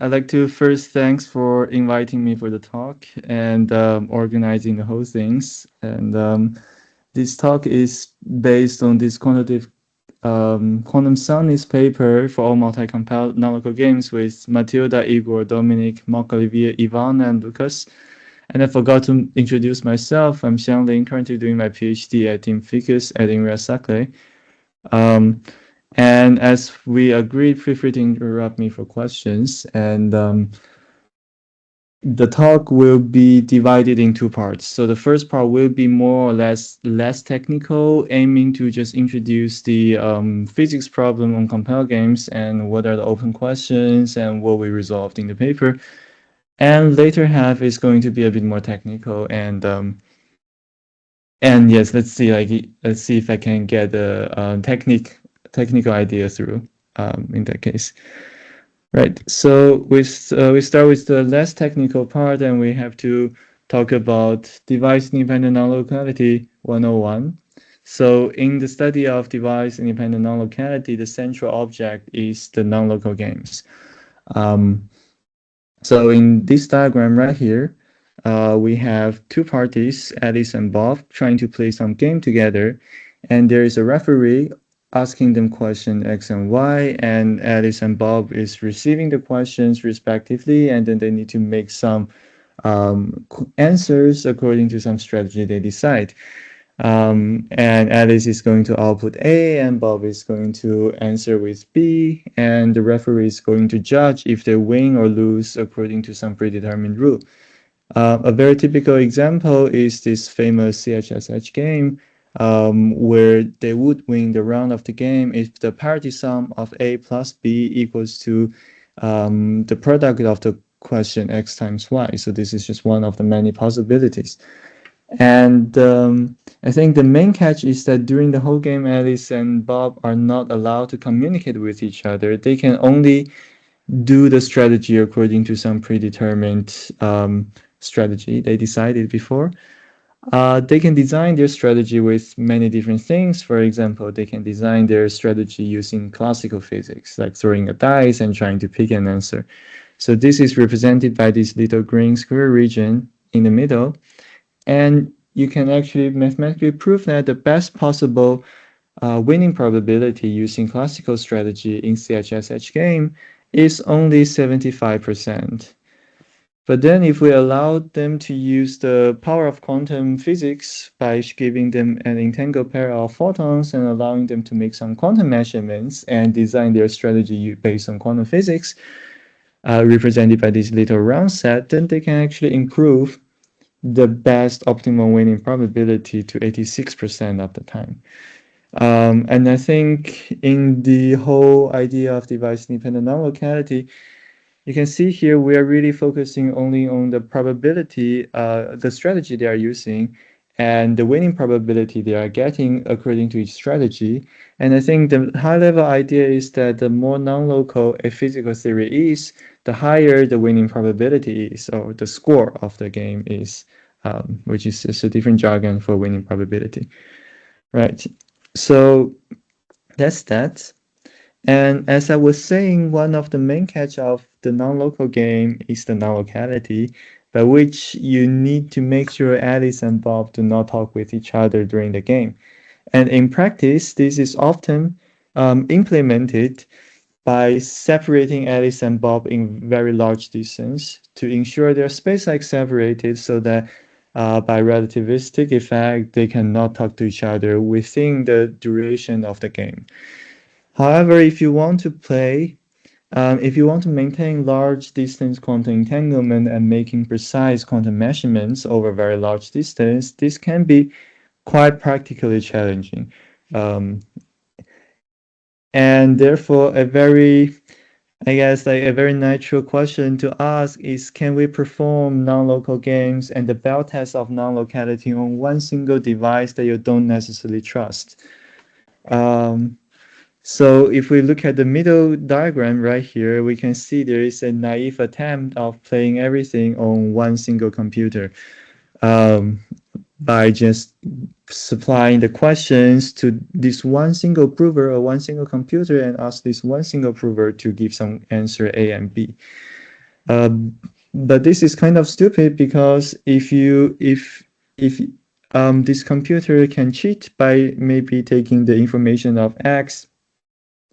I'd like to first thanks for inviting me for the talk and organizing the whole things. And this talk is based on this quantitative quantum soundness paper for all multi-compiled nonlocal games with Matilda, Igor, Dominic, Mark, Olivier, Ivan, and Lucas. And I forgot to introduce myself. I'm Xiangling, currently doing my PhD at Team Ficus at NPA-like. And as we agreed, feel free to interrupt me for questions. And the talk will be divided in two parts. So the first part will be more or less technical, aiming to just introduce the physics problem on compile games and what are the open questions and what we resolved in the paper. And later half is going to be a bit more technical and yes, let's see if I can get the technical idea through in that case. Right, so we start with the less technical part, and we have to talk about device-independent nonlocality 101. So in the study of device-independent nonlocality, the central object is the nonlocal games. So in this diagram right here, we have two parties, Alice and Bob, trying to play some game together, and there is a referee asking them question X and Y, and Alice and Bob is receiving the questions respectively, and then they need to make some answers according to some strategy they decide. And Alice is going to output A, and Bob is going to answer with B, and the referee is going to judge if they win or lose according to some predetermined rule. A very typical example is this famous CHSH game, where they would win the round of the game if the parity sum of A plus B equals to the product of the question X times Y. So this is just one of the many possibilities. And I think the main catch is that during the whole game, Alice and Bob are not allowed to communicate with each other. They can only do the strategy according to some predetermined strategy they decided before. They can design their strategy with many different things. For example, they can design their strategy using classical physics, like throwing a dice and trying to pick an answer. So this is represented by this little green square region in the middle. And you can actually mathematically prove that the best possible winning probability using classical strategy in CHSH game is only 75%. But then if we allow them to use the power of quantum physics by giving them an entangled pair of photons and allowing them to make some quantum measurements and design their strategy based on quantum physics, represented by this little round set, then they can actually improve the best optimal winning probability to 86% of the time. And I think in the whole idea of device-independent nonlocality, you can see here we are really focusing only on the probability, the strategy they are using, and the winning probability they are getting according to each strategy. And I think the high-level idea is that the more non-local a physical theory is, the higher the winning probability is, or the score of the game is, which is just a different jargon for winning probability. Right. So that's that. And as I was saying, one of the main catch of the non-local game is the nonlocality, by which you need to make sure Alice and Bob do not talk with each other during the game. And in practice, this is often implemented by separating Alice and Bob in very large distance to ensure they're space-like separated so that by relativistic effect, they cannot talk to each other within the duration of the game. However, if you want to play, if you want to maintain large distance quantum entanglement and making precise quantum measurements over very large distance, this can be quite practically challenging. And therefore, a very natural question to ask is, can we perform non-local games and the Bell test of non-locality on one single device that you don't necessarily trust? So if we look at the middle diagram right here, we can see there is a naive attempt of playing everything on one single computer. by just supplying the questions to this one single prover or one single computer and ask this one single prover to give some answer A and B. But this is kind of stupid because if this computer can cheat by maybe taking the information of X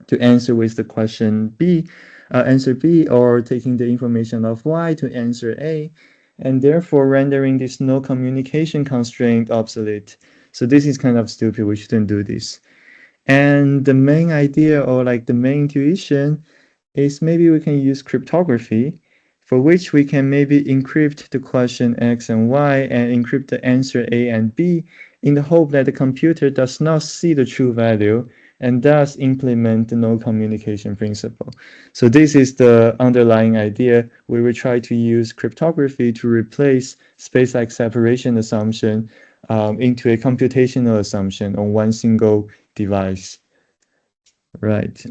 to answer with the question B, answer B, or taking the information of Y to answer A, and therefore rendering this no communication constraint obsolete. So this is kind of stupid. We shouldn't do this. And the main idea, or like the main intuition, is maybe we can use cryptography, for which we can maybe encrypt the question X and Y and encrypt the answer A and B in the hope that the computer does not see the true value and thus implement the no communication principle. So this is the underlying idea. We will try to use cryptography to replace space-like separation assumption into a computational assumption on one single device. Right.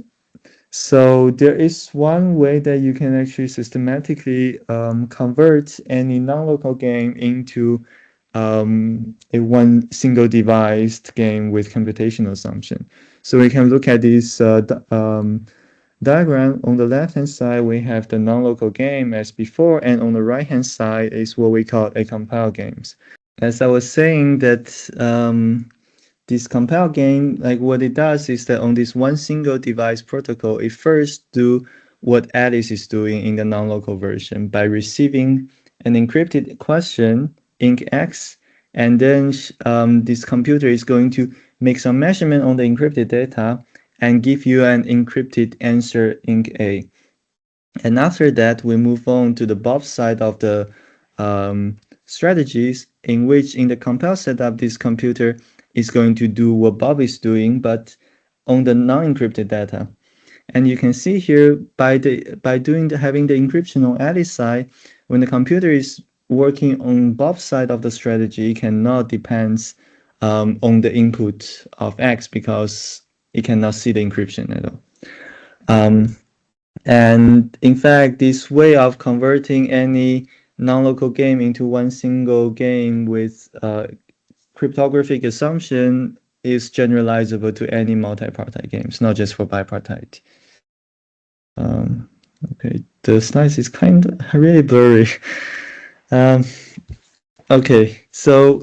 So there is one way that you can actually systematically convert any non-local game into a one single devised game with computational assumption. So we can look at this diagram. On the left-hand side, we have the non-local game as before, and on the right-hand side is what we call a compile games. As I was saying that this compile game, like what it does is that on this one single device protocol, it first do what Alice is doing in the non-local version by receiving an encrypted question, ink X, and then this computer is going to make some measurement on the encrypted data and give you an encrypted answer, ink A. And after that, we move on to the Bob side of the strategies, in which in the compile setup, this computer is going to do what Bob is doing, but on the non-encrypted data. And you can see here by having the encryption on Alice's side, when the computer is working on Bob's side of the strategy, it cannot depend on the input of X because it cannot see the encryption at all. And in fact, this way of converting any non-local game into one single game with cryptographic assumption is generalizable to any multipartite games, not just for bipartite. Okay, the slides is kind of really blurry. Okay, so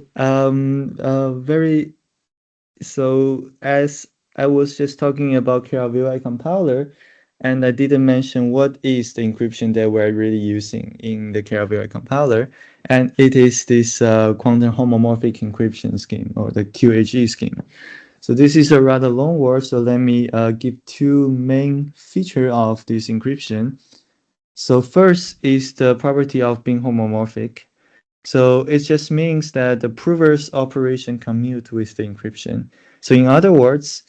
as I was just talking about KLVY compiler, and I didn't mention what is the encryption that we're really using in the KLVY compiler, and it is this quantum homomorphic encryption scheme, or the QHE scheme. So this is a rather long word, so let me give two main features of this encryption. So first is the property of being homomorphic. So it just means that the prover's operation commute with the encryption. So in other words,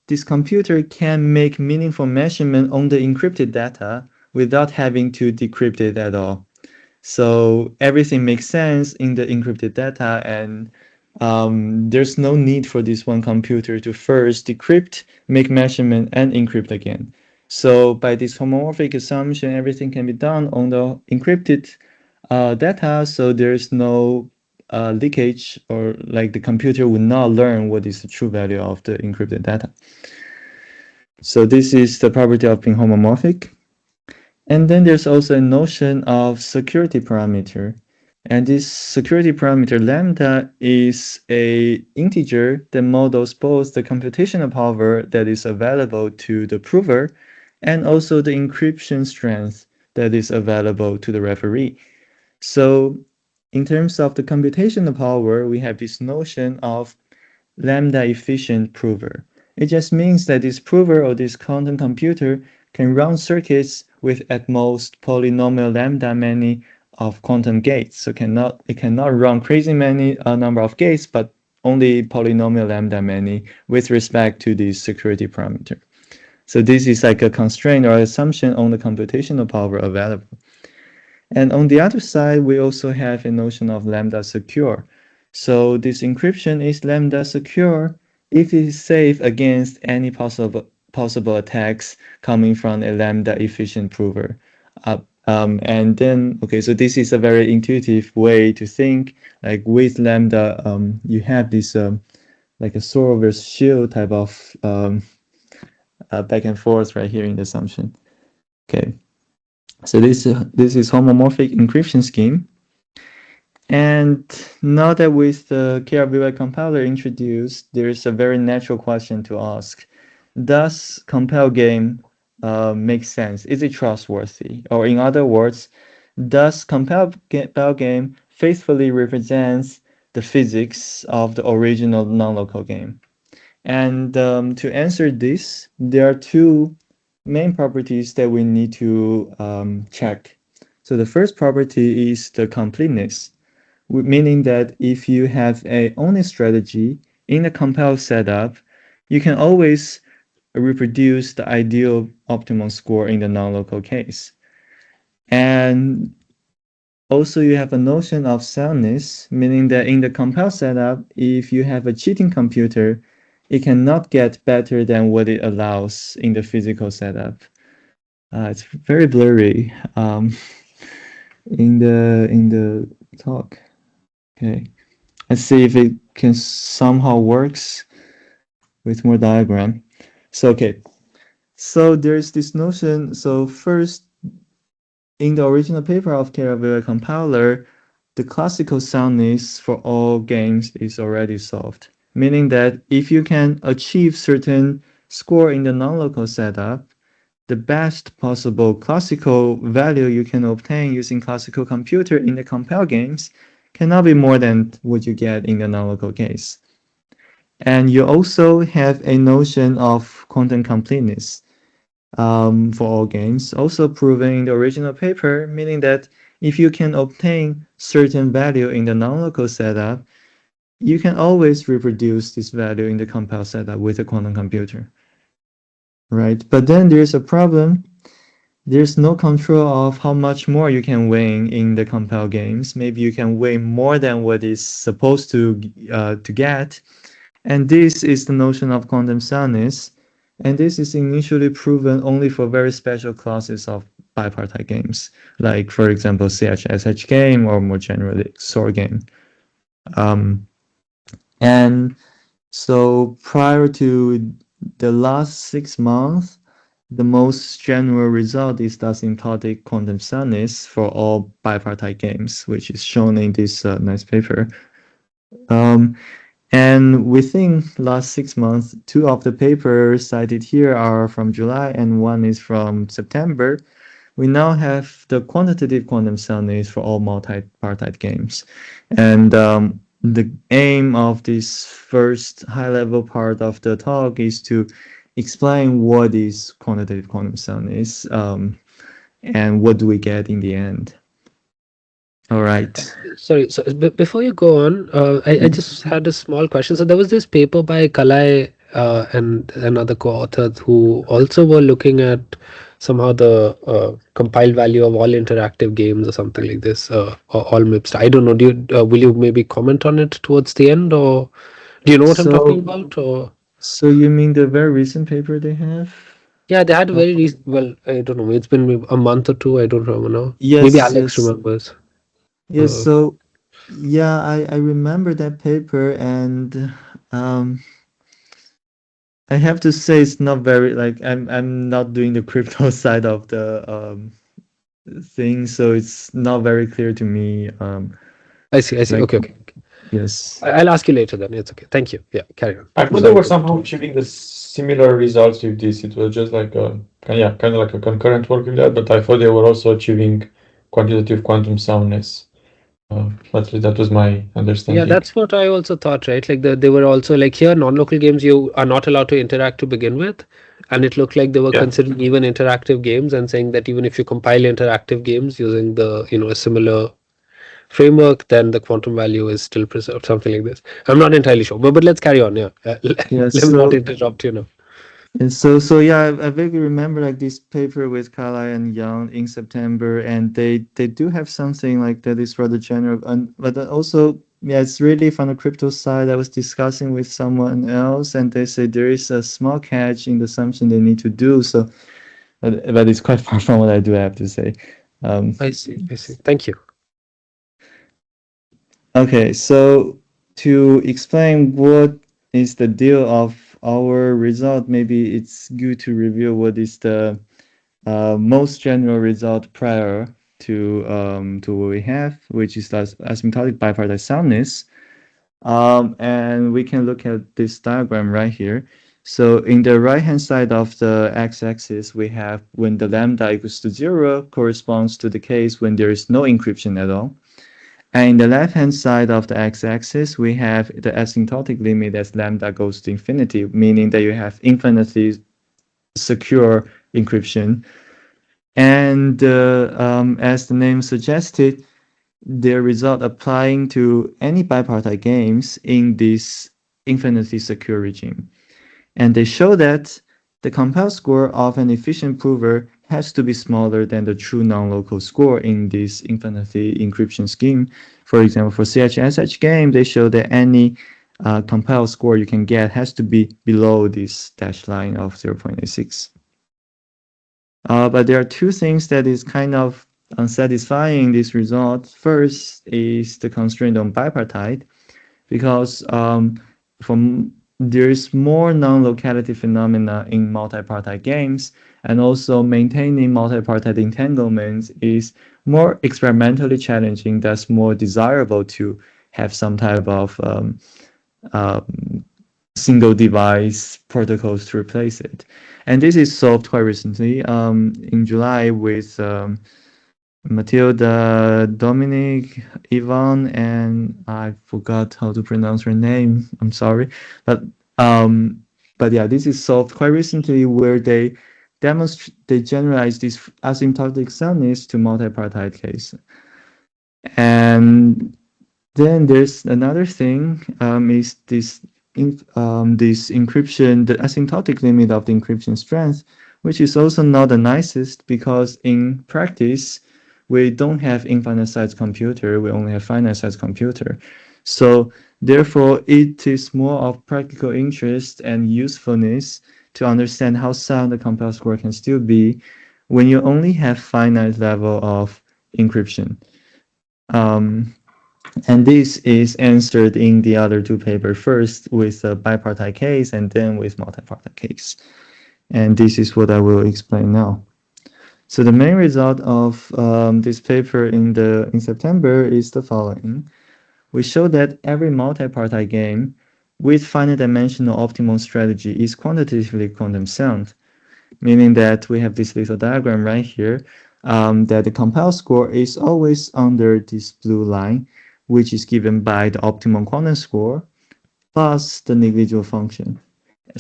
this computer can make meaningful measurement on the encrypted data without having to decrypt it at all. So everything makes sense in the encrypted data, and there's no need for this one computer to first decrypt, make measurement, and encrypt again. So by this homomorphic assumption, everything can be done on the encrypted data, so there's no leakage, or like the computer would not learn what is the true value of the encrypted data. So this is the property of being homomorphic. And then there's also a notion of security parameter. And this security parameter lambda is a integer that models both the computational power that is available to the prover and also the encryption strength that is available to the referee. So in terms of the computational power, we have this notion of lambda efficient prover. It just means that this prover or this quantum computer can run circuits with at most polynomial lambda many of quantum gates. So it cannot run crazy many number of gates, but only polynomial lambda many with respect to the security parameter. So this is like a constraint or assumption on the computational power available. And on the other side, we also have a notion of lambda secure. So this encryption is lambda secure if it is safe against any possible attacks coming from a lambda efficient prover. And then, okay, so this is a very intuitive way to think. Like with lambda, you have this like a sword versus shield type of back and forth right here in the assumption. Okay, so this is homomorphic encryption scheme. And now that with the KLVY compiler introduced, there's a very natural question to ask. Does compile game make sense? Is it trustworthy? Or in other words, does compile game faithfully represents the physics of the original non-local game? And to answer this, there are two main properties that we need to check. So the first property is the completeness, meaning that if you have a honest strategy in a compile setup, you can always reproduce the ideal optimal score in the non-local case. And also you have a notion of soundness, meaning that in the compile setup, if you have a cheating computer, it cannot get better than what it allows in the physical setup. It's very blurry in the talk. Okay, let's see if it can somehow works with more diagram. So okay, so there's this notion. So first, in the original paper of KLVY compiler, the classical soundness for all games is already solved, meaning that if you can achieve certain score in the non-local setup, the best possible classical value you can obtain using classical computer in the compile games cannot be more than what you get in the non-local case. And you also have a notion of quantum completeness for all games, also proven in the original paper, meaning that if you can obtain certain value in the non-local setup, you can always reproduce this value in the compile setup with a quantum computer, right? But then there's a problem. There's no control of how much more you can win in the compile games. Maybe you can win more than what is supposed to get. And this is the notion of quantum soundness. And this is initially proven only for very special classes of bipartite games, like, for example, CHSH game or more generally XOR game. And so prior to the last 6 months, the most general result is the asymptotic quantum soundness for all bipartite games, which is shown in this nice paper. And within last 6 months, 2 of the papers cited here are from July and 1 is from September. We now have the quantitative quantum soundness for all multipartite games. And the aim of this first high-level part of the talk is to explain what is quantitative quantum soundness and what do we get in the end. All right. Sorry, so before you go on, I just had a small question. So there was this paper by Kalai and another co-author who also were looking at somehow the compiled value of all interactive games or something like this, or all MIPS. I don't know. Do you will you maybe comment on it towards the end, or do you know what I'm talking about? Or So you mean the very recent paper they have? yeah, they had a very recent. Well, I don't know. It's been maybe a month or two. I don't remember now. Maybe Yes, Alex yes. remembers. Yes, so yeah, I remember that paper and I have to say it's not very like I'm not doing the crypto side of the thing, so it's not very clear to me. I see. I see. Like Okay. Okay. yes. I'll ask you later then. It's okay. Thank you. Yeah, carry on. I thought they Sorry were to somehow interrupt. achieving the similar results with this. It was just like yeah, kind of like a concurrent work with that, but I thought they were also achieving quantitative quantum soundness. At least that was my Yeah, understanding. that's what I also thought, right? Like they were also like here, non-local games you are not allowed to interact to begin with, and it looked like they were Yeah. considering even interactive games and saying that even if you compile interactive games using the a similar framework, then the quantum value is still preserved, something like this. I'm not entirely sure, but let's carry on. Yeah, Yeah, let me not so interrupt you now. and so yeah, I vaguely remember like this paper with Kala and Young in September, and they do have something like that is rather general, and but then also yeah, it's really from the crypto side. I was discussing with someone else, and they say there is a small catch in the assumption they need to do. So, but it's quite far from what I do, I have to say. I see. I see. Thank you. Okay, so to explain what is the deal of our result, maybe it's good to review what is the most general result prior to what we have, which is the asymptotic bipartite soundness. And we can look at this diagram right here. So in the right-hand side of the x-axis, we have when the lambda equals to 0 corresponds to the case when there is no encryption at all. And in the left-hand side of the x-axis, we have the asymptotic limit as lambda goes to infinity, meaning that you have infinitely secure encryption. And as the name suggested, the result applying to any bipartite games in this infinitely secure regime. And they show that the compile score of an efficient prover has to be smaller than the true non-local score in this infinity encryption scheme. For example, for CHSH game, they show that any compile score you can get has to be below this dashed line of 0.86. But there are two things that is kind of unsatisfying this result. First is the constraint on bipartite, because there is more non-locality phenomena in multipartite games, and also maintaining multipartite entanglements is more experimentally challenging. That's more desirable to have some type of single device protocols to replace it. And this is solved quite recently in July with Matilda, Dominic, Ivan, and I forgot how to pronounce her name. I'm sorry, but yeah, this is solved quite recently, where they generalize this asymptotic soundness to multipartite case. And then there's another thing, is this encryption, the asymptotic limit of the encryption strength, which is also not the nicest, because in practice, we don't have infinite size computer, we only have finite size computer. So therefore, it is more of practical interest and usefulness to understand how sound the compile score can still be when you only have finite level of encryption. And this is answered in the other two papers, first with a bipartite case and then with multipartite case. And this is what I will explain now. So the main result of this paper in September is the following. We show that every multipartite game with finite dimensional optimal strategy is quantitatively quantum sound, meaning that we have this little diagram right here, that the compile score is always under this blue line, which is given by the optimal quantum score plus the negligible function.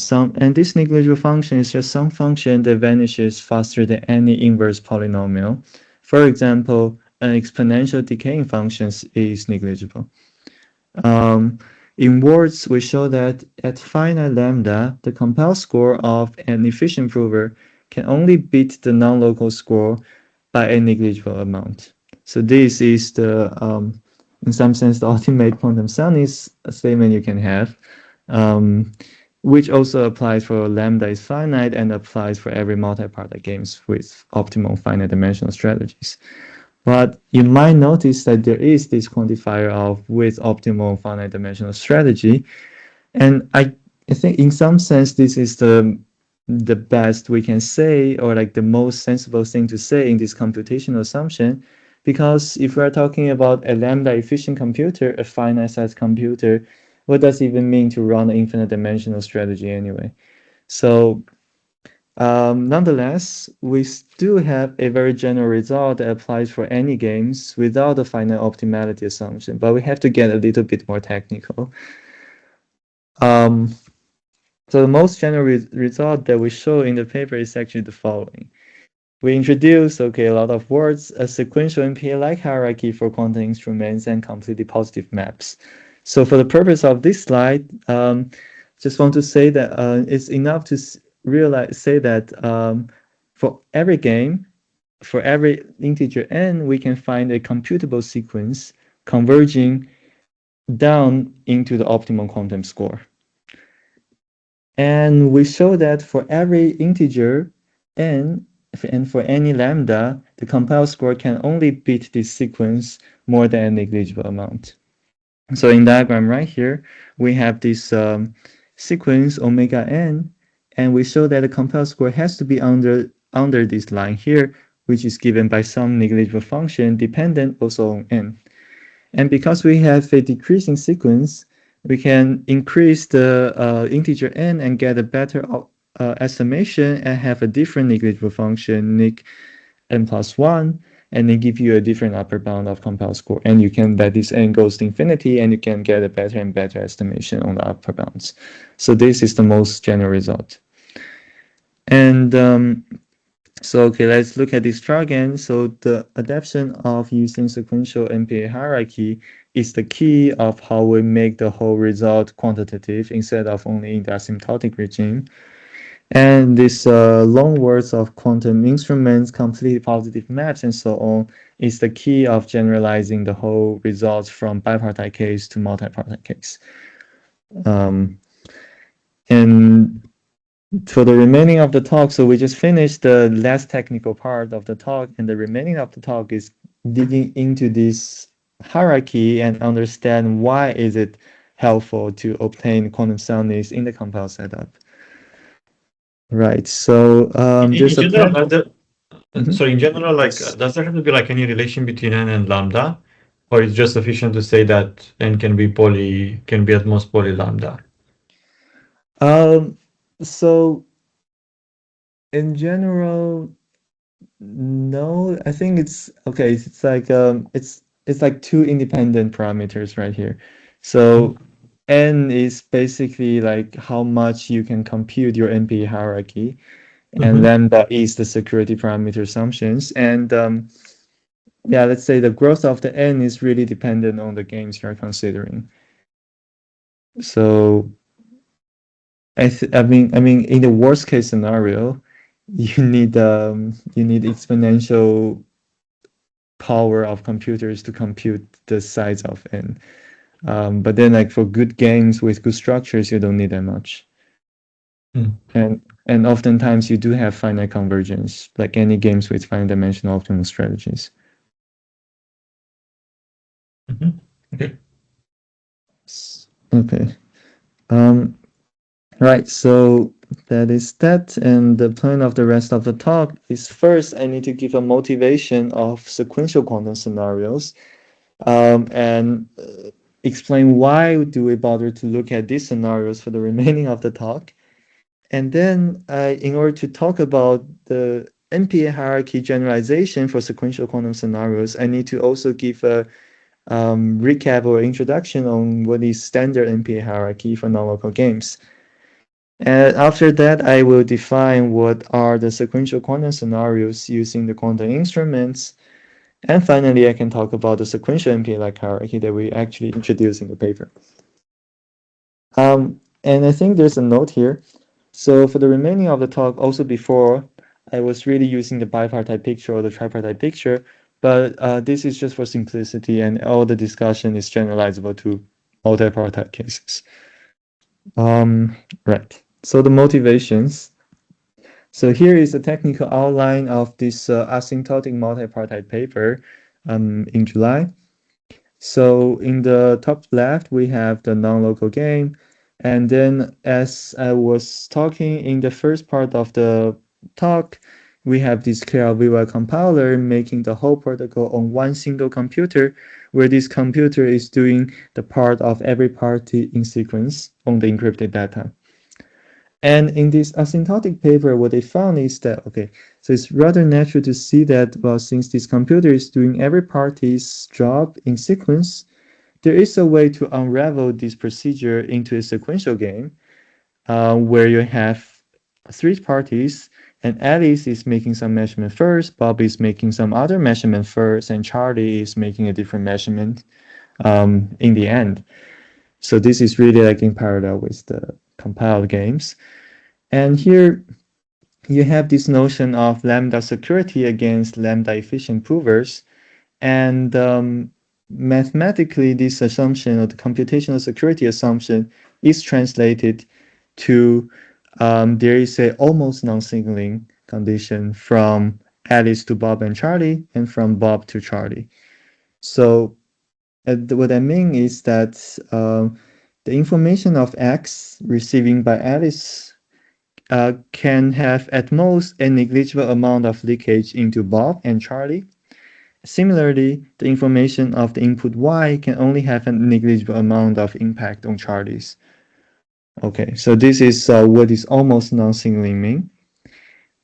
And this negligible function is just some function that vanishes faster than any inverse polynomial. For example, an exponential decaying function is negligible. In words, we show that at finite lambda, the compile score of an efficient prover can only beat the non-local score by a negligible amount. So this is the, in some sense, the ultimate quantum soundness statement you can have, which also applies for lambda is finite and applies for every multipartite games with optimal finite dimensional strategies. But you might notice that there is this quantifier of with optimal finite dimensional strategy. And I think in some sense, this is the best we can say, or like the most sensible thing to say in this computational assumption. Because if we're talking about a lambda efficient computer, a finite size computer, what does it even mean to run an infinite dimensional strategy anyway? So nonetheless, we still have a very general result that applies for any games without a finite optimality assumption, but we have to get a little bit more technical. So the most general result that we show in the paper is actually the following. We introduce, a lot of words, a sequential NPA-like hierarchy for quantum instruments and completely positive maps. So for the purpose of this slide, just want to say that it's enough to say that for every game, for every integer n, we can find a computable sequence converging down into the optimal quantum score. And we show that for every integer n, and for any lambda, the compile score can only beat this sequence more than a negligible amount. So in diagram right here, we have this sequence omega n, and we show that the compile score has to be under this line here, which is given by some negligible function dependent also on n. And because we have a decreasing sequence, we can increase the integer n and get a better estimation and have a different negligible function, neg n plus 1, and then give you a different upper bound of compile score. And you can let this n goes to infinity, and you can get a better and better estimation on the upper bounds. So this is the most general result. And so, okay, let's look at this chart again. So the adaptation of using sequential NPA hierarchy is the key of how we make the whole result quantitative instead of only in the asymptotic regime. And this long words of quantum instruments, complete positive maps, and so on is the key of generalizing the whole results from bipartite case to multipartite case. And for the remaining of the talk, so we just finished the less technical part of the talk, and the remaining of the talk is digging into this hierarchy and understand why is it helpful to obtain quantum soundness in the compile setup. Right. So there's in general, Mhm. in general, like, does there have to be like any relation between n and lambda, or is just sufficient to say that n can be at most poly lambda? So in general, no, I think it's okay. It's like it's like two independent parameters right here. So n is basically like how much you can compute your NP hierarchy, and lambda is the security parameter assumptions. And yeah, let's say the growth of the n is really dependent on the games you're considering. So I mean, in the worst case scenario, you need exponential power of computers to compute the size of n. But then, like for good games with good structures, you don't need that much. And oftentimes you do have finite convergence, like any games with finite dimensional optimal strategies. Okay. Okay. Right. So that is that. And the plan of the rest of the talk is first, I need to give a motivation of sequential quantum scenarios, and explain why do we bother to look at these scenarios for the remaining of the talk. And then in order to talk about the NPA hierarchy generalization for sequential quantum scenarios, I need to also give a recap or introduction on what is standard NPA hierarchy for non-local games. And after that, I will define what are the sequential quantum scenarios using the quantum instruments. And finally, I can talk about the sequential NPA-like hierarchy that we actually introduced in the paper. And I think there's a note here. So for the remaining of the talk, also before, I was really using the bipartite picture or the tripartite picture, but this is just for simplicity, and all the discussion is generalizable to multipartite cases. Right. So the motivations. So here is a technical outline of this asymptotic multipartite paper in July. So in the top left, we have the non-local game. And then as I was talking in the first part of the talk, we have this KLVY compiler making the whole protocol on one single computer, where this computer is doing the part of every party in sequence on the encrypted data. And in this asymptotic paper, what they found is that, okay, so it's rather natural to see that, well, since this computer is doing every party's job in sequence, there is a way to unravel this procedure into a sequential game where you have three parties, and Alice is making some measurement first, Bob is making some other measurement first, and Charlie is making a different measurement in the end. So this is really like in parallel with the compiled games. And here you have this notion of lambda security against lambda efficient provers. And mathematically, this assumption or the computational security assumption is translated to there is a almost non-signaling condition from Alice to Bob and Charlie, and from Bob to Charlie. So what I mean is that the information of X receiving by Alice can have at most a negligible amount of leakage into Bob and Charlie. Similarly, the information of the input Y can only have a negligible amount of impact on Charlie's. Okay, so this is what is almost non-signaling mean.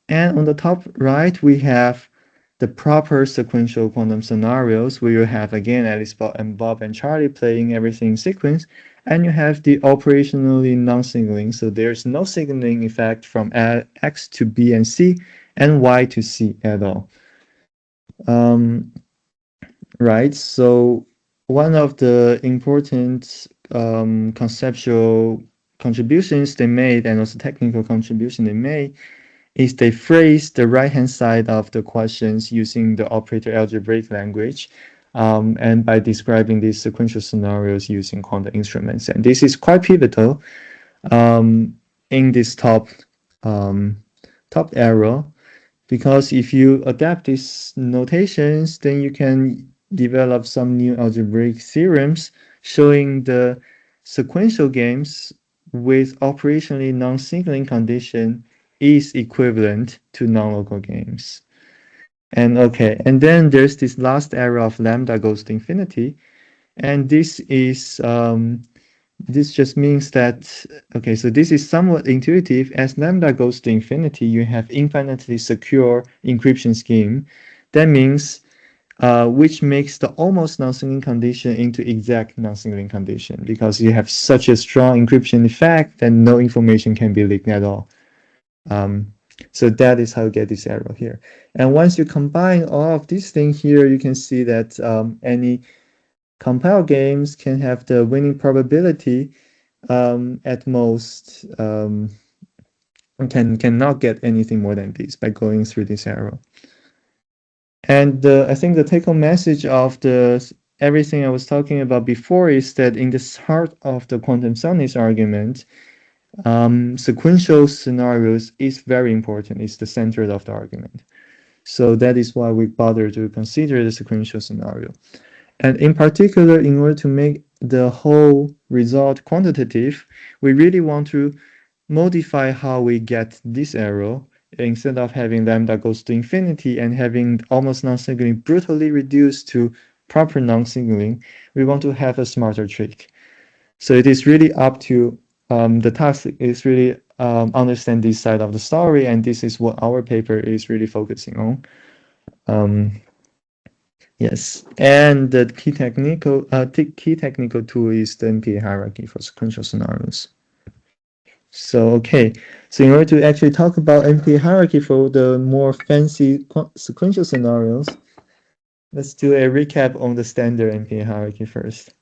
And on the top right, we have the proper sequential quantum scenarios where you have again Alice, Bob and Charlie playing everything in sequence, and you have the operationally non-signaling, so there's no signaling effect from X to B and C and Y to C at all. Right, so one of the important conceptual contributions they made, and also technical contribution they made, is they phrase the right-hand side of the questions using the operator algebraic language, and by describing these sequential scenarios using quantum instruments. And this is quite pivotal in this top arrow, because if you adapt these notations, then you can develop some new algebraic theorems showing the sequential games with operationally non-signaling condition is equivalent to non-local games. And okay, and then there's this last arrow of lambda goes to infinity, and this is this just means that, okay, so this is somewhat intuitive. As lambda goes to infinity, you have infinitely secure encryption scheme. That means which makes the almost non-signaling condition into exact non-signaling condition, because you have such a strong encryption effect that no information can be leaked at all. So that is how you get this arrow here. And once you combine all of these things here, you can see that any compile games can have the winning probability at most cannot get anything more than this by going through this arrow. And I think the take-home message of everything I was talking about before is that in the heart of the quantum soundness argument, sequential scenarios is very important. It's the center of the argument. So that is why we bother to consider the sequential scenario. And in particular, in order to make the whole result quantitative, we really want to modify how we get this arrow. Instead of having lambda goes to infinity and having almost non-signaling brutally reduced to proper non-signaling, we want to have a smarter trick. So it is really up to the task is really understand this side of the story, and this is what our paper is really focusing on. Yes, and the key technical tool is the NPA hierarchy for sequential scenarios. So okay, so in order to actually talk about NPA hierarchy for the more fancy sequential scenarios, let's do a recap on the standard NPA hierarchy first.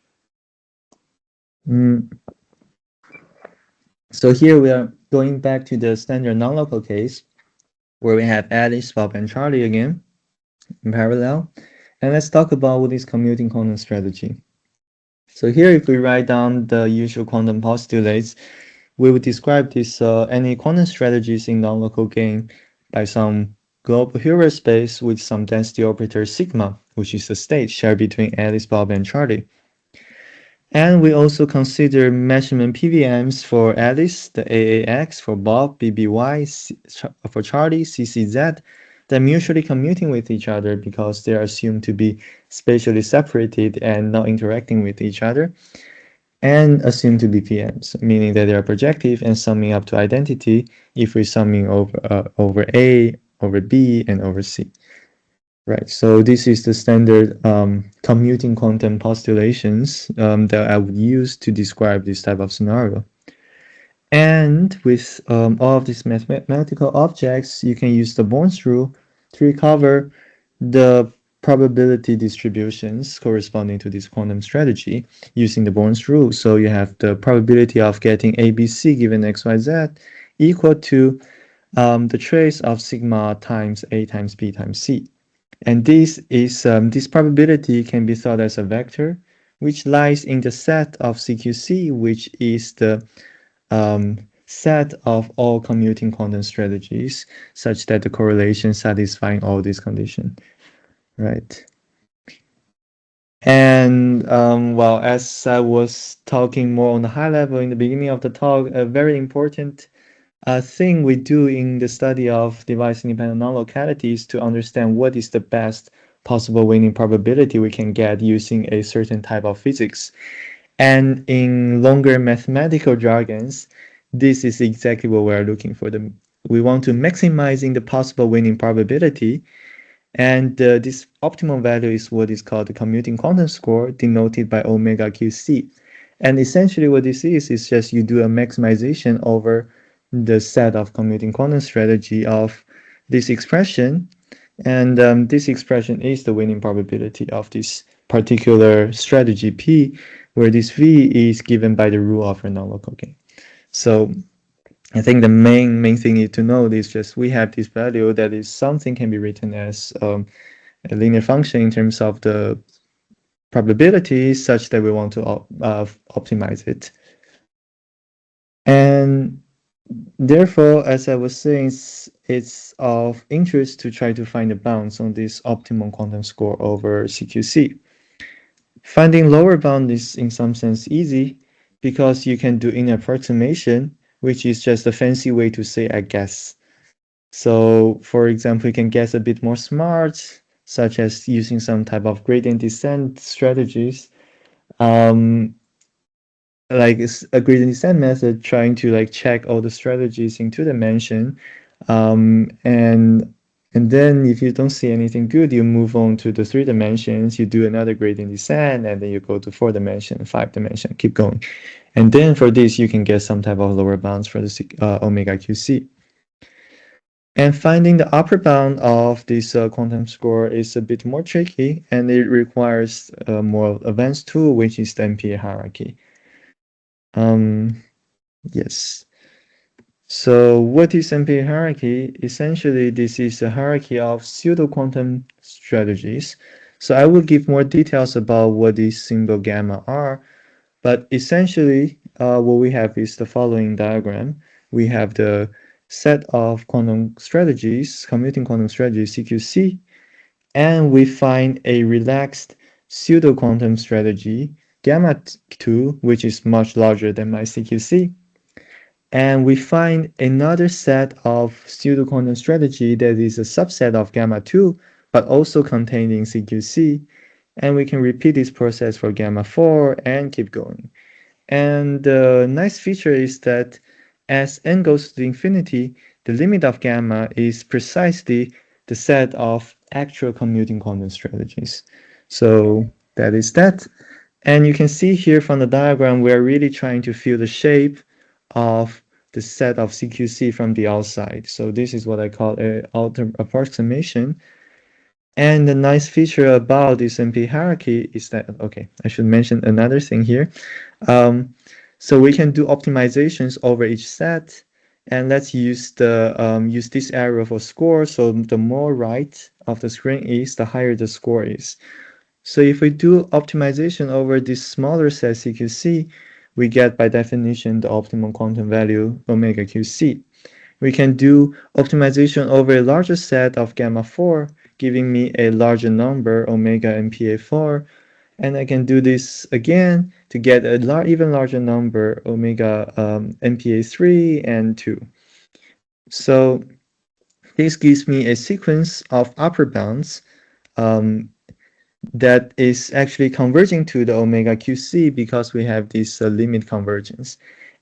So here we are going back to the standard non-local case, where we have Alice, Bob, and Charlie again in parallel. And let's talk about what is commuting quantum strategy. So here, if we write down the usual quantum postulates, we would describe this any quantum strategies in non-local game by some global Hilbert space with some density operator sigma, which is the state shared between Alice, Bob, and Charlie. And we also consider measurement PVMs for Alice, the AAX, for Bob, BBY, for Charlie, CCZ, they're mutually commuting with each other because they are assumed to be spatially separated and not interacting with each other, and assumed to be PMs, meaning that they are projective and summing up to identity if we're summing over A, over B, and over C. Right, so this is the standard commuting quantum postulations that I would use to describe this type of scenario. And with all of these mathematical objects, you can use the Born's rule to recover the probability distributions corresponding to this quantum strategy using the Born's rule. So you have the probability of getting ABC given XYZ equal to the trace of sigma times A times B times C. And this probability can be thought as a vector, which lies in the set of CQC, which is the set of all commuting quantum strategies such that the correlation satisfying all these conditions, right? And well, as I was talking more on the high level in the beginning of the talk, a very important thing we do in the study of device-independent non-locality is to understand what is the best possible winning probability we can get using a certain type of physics. And in longer mathematical jargons, this is exactly what we're looking for. We want to maximizing the possible winning probability, and this optimal value is what is called the commuting quantum score, denoted by omega QC. And essentially what this is just you do a maximization over the set of commuting quantum strategy of this expression, and this expression is the winning probability of this particular strategy P, where this V is given by the rule of a non-local game. So I think the main thing you to know is just we have this value that is something can be written as a linear function in terms of the probability such that we want to optimize it. And therefore, as I was saying, it's of interest to try to find the bounds on this optimum quantum score over CQC. Finding lower bound is in some sense easy because you can do in approximation, which is just a fancy way to say I guess. So for example, you can guess a bit more smart, such as using some type of gradient descent strategies. Like it's a gradient descent method trying to like check all the strategies in two dimension. And then if you don't see anything good, you move on to the 3 dimensions, you do another gradient descent, and then you go to 4 dimension, 5 dimension, keep going. And then for this, you can get some type of lower bounds for the omega QC. And finding the upper bound of this quantum score is a bit more tricky, and it requires a more advanced tool, which is the NPA hierarchy. Yes. So what is NPA hierarchy? Essentially, this is a hierarchy of pseudo-quantum strategies. So I will give more details about what these symbol gamma are, but essentially, what we have is the following diagram. We have the set of quantum strategies, commuting quantum strategies, CQC, and we find a relaxed pseudo-quantum strategy, gamma 2, which is much larger than my CQC. And we find another set of pseudo-quantum strategy that is a subset of gamma 2, but also containing CQC. And we can repeat this process for gamma 4 and keep going. And the nice feature is that as n goes to infinity, the limit of gamma is precisely the set of actual commuting quantum strategies. So that is that. And you can see here from the diagram, we are really trying to feel the shape of the set of CQC from the outside. So this is what I call a outer approximation. And the nice feature about this NP hierarchy is that, okay, I should mention another thing here. So we can do optimizations over each set, and let's use the use this arrow for score. So the more right of the screen is, the higher the score is. So if we do optimization over this smaller set CQC, we get by definition the optimum quantum value omega QC. We can do optimization over a larger set of gamma 4, giving me a larger number omega NPA4, and I can do this again to get a even larger number omega NPA3 and 2. So this gives me a sequence of upper bounds that is actually converging to the omega QC because we have this limit convergence.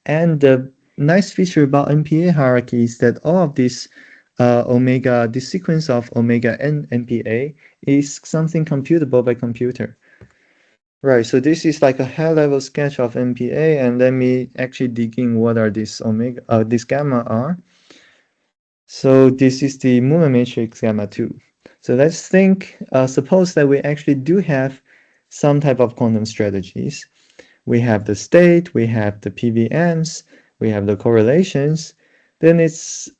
And the nice feature about NPA hierarchy is that all of this this sequence of omega n NPA is something computable by computer. Right, so this is like a high-level sketch of NPA, and let me actually dig in what are these this gamma are. So this is the movement matrix gamma 2. So let's think, suppose that we actually do have some type of quantum strategies. We have the state, we have the PVMs, we have the correlations. Then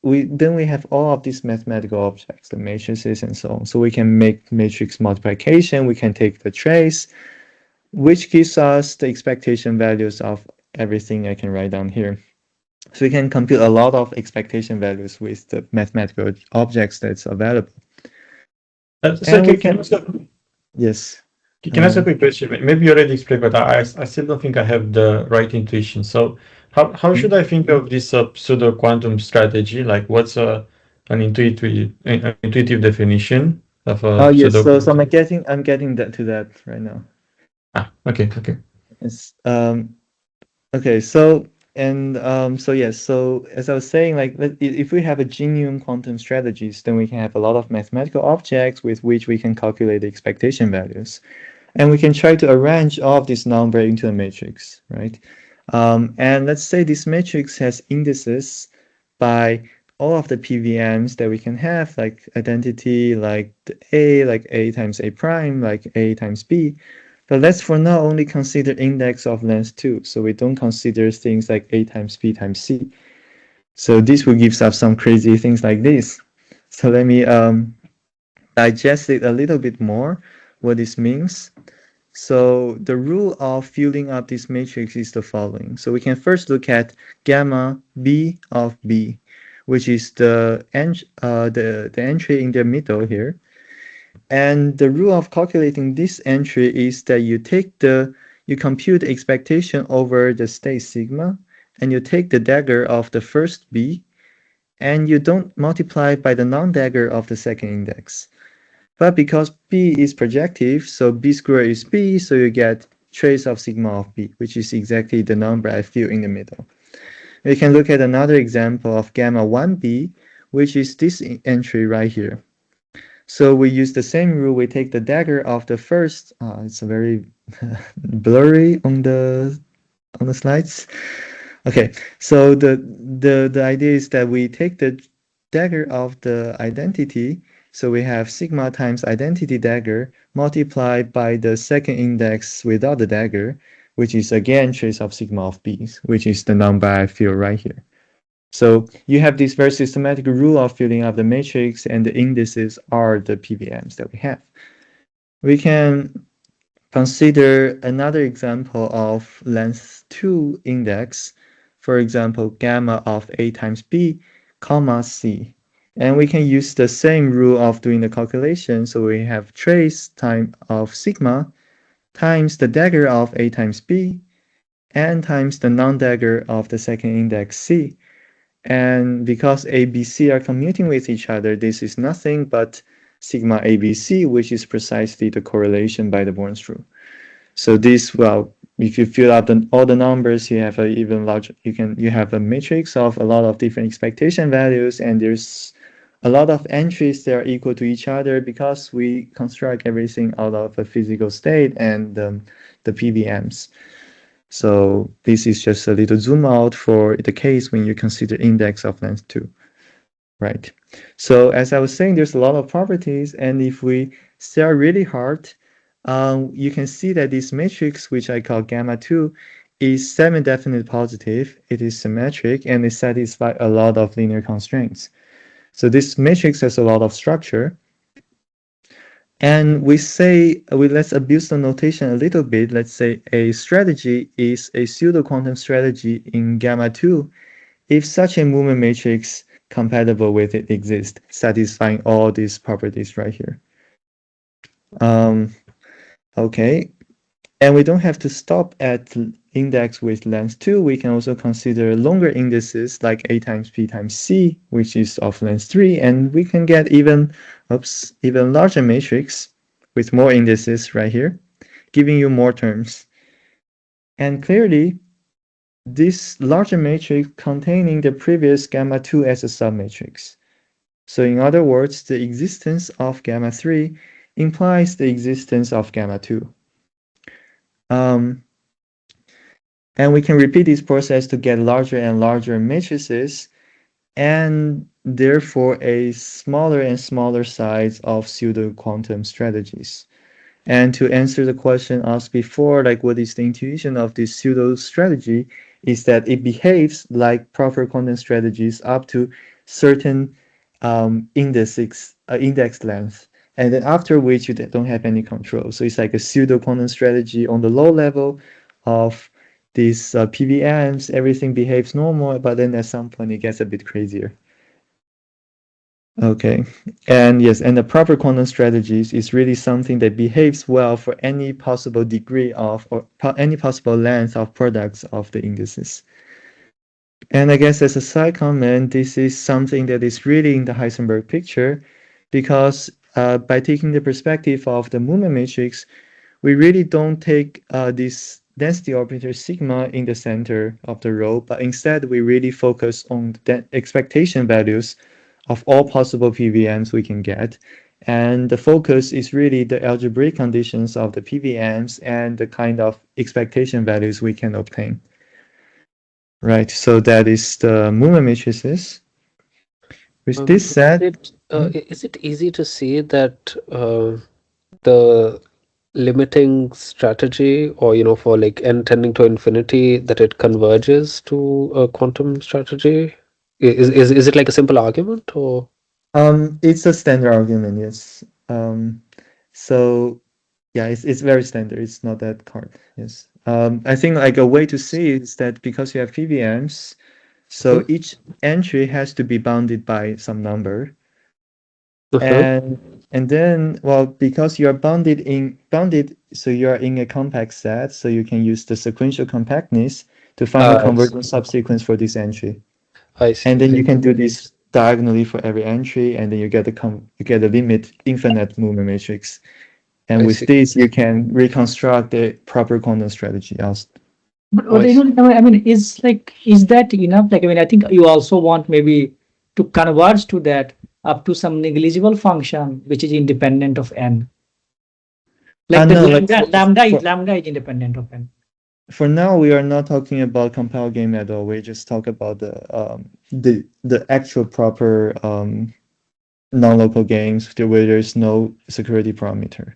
we have all of these mathematical objects, the matrices and so on. So we can make matrix multiplication, we can take the trace, which gives us the expectation values of everything I can write down here. So we can compute a lot of expectation values with the mathematical objects that's available. So And we can I can, ask yes. can I ask a quick question? Maybe you already explained, but I still don't think I have the right intuition. So how should I think of this pseudo quantum strategy? Like what's an intuitive definition of a Oh yes, pseudo? so I'm getting that to that right now. Okay. It's okay, so so yes, so as I was saying, like if we have a genuine quantum strategies, then we can have a lot of mathematical objects with which we can calculate the expectation values. And we can try to arrange all of this number into a matrix, right? And let's say this matrix has indices by all of the PVMs that we can have, like identity, like the A, like A times A prime, like A times B. But let's for now only consider index of length 2. So we don't consider things like A times B times C. So this will give us some crazy things like this. So let me digest it a little bit more, what this means. So the rule of filling up this matrix is the following. So we can first look at gamma B of B, which is the entry in the middle here. And the rule of calculating this entry is that you compute the expectation over the state sigma, and you take the dagger of the first B, and you don't multiply by the non-dagger of the second index. But because B is projective, so B squared is B, so you get trace of sigma of B, which is exactly the number I fill in the middle. We can look at another example of gamma 1B, which is this entry right here. So we use the same rule. We take the dagger of the first. It's a very blurry on the slides. Okay, so the idea is that we take the dagger of the identity. So we have sigma times identity dagger multiplied by the second index without the dagger, which is again trace of sigma of b, which is the number I fill right here. So you have this very systematic rule of filling up the matrix, and the indices are the PVMs that we have. We can consider another example of length 2 index, for example, gamma of A times B, comma C. And we can use the same rule of doing the calculation. So we have trace time of sigma times the dagger of A times B and times the non-dagger of the second index C. And because A, B, C are commuting with each other, this is nothing but sigma ABC, which is precisely the correlation by the Born's rule. So this, well, if you fill out all the numbers, you have a even larger. You have a matrix of a lot of different expectation values, and there's a lot of entries that are equal to each other because we construct everything out of a physical state and the PVMs. So this is just a little zoom out for the case when you consider index of length 2, right? So as I was saying, there's a lot of properties, and if we stare really hard, you can see that this matrix, which I call gamma 2, is semi-definite positive, it is symmetric, and it satisfies a lot of linear constraints. So this matrix has a lot of structure. And we say, let's abuse the notation a little bit. Let's say a strategy is a pseudo-quantum strategy in gamma 2 if such a movement matrix compatible with it exists, satisfying all these properties right here. Okay, and we don't have to stop at index with length 2. We can also consider longer indices like A times B times C, which is of length 3, and we can get even larger matrix with more indices right here, giving you more terms. And clearly, this larger matrix containing the previous gamma 2 as a submatrix. So in other words, the existence of gamma 3 implies the existence of gamma 2. And we can repeat this process to get larger and larger matrices, and therefore a smaller and smaller size of pseudo-quantum strategies. And to answer the question asked before, like what is the intuition of this pseudo strategy, is that it behaves like proper quantum strategies up to certain index length, and then after which you don't have any control. So it's like a pseudo quantum strategy on the low level of these PVMs, everything behaves normal, but then at some point it gets a bit crazier. Okay, and yes, and the proper quantum strategies is really something that behaves well for any possible degree of or any possible length of products of the indices. And I guess as a side comment, this is something that is really in the Heisenberg picture, because by taking the perspective of the movement matrix, we really don't take this density operator sigma in the center of the row, but instead we really focus on the expectation values of all possible PVMs we can get. And the focus is really the algebraic conditions of the PVMs and the kind of expectation values we can obtain. Right, so that is the movement matrices. With this said, is it easy to see that the limiting strategy, or for like n tending to infinity, that it converges to a quantum strategy? Is it like a simple argument, or? it's a standard argument, yes. So yeah, it's very standard. It's not that hard. Yes. I think like a way to see it is that because you have PVMs, so each entry has to be bounded by some number. And then, well, because you are bounded, so you are in a compact set, so you can use the sequential compactness to find a convergent subsequence for this entry. I see. And then you can do this diagonally for every entry, and then you get the limit infinite movement matrix. And with this, you can reconstruct the proper quantum strategy. But I mean, is that enough? Like, I mean, I think you also want maybe to converge to that up to some negligible function which is independent of n. Like lambda is independent of n. For now, we are not talking about compile game at all. We just talk about the actual proper non-local games where there's no security parameter.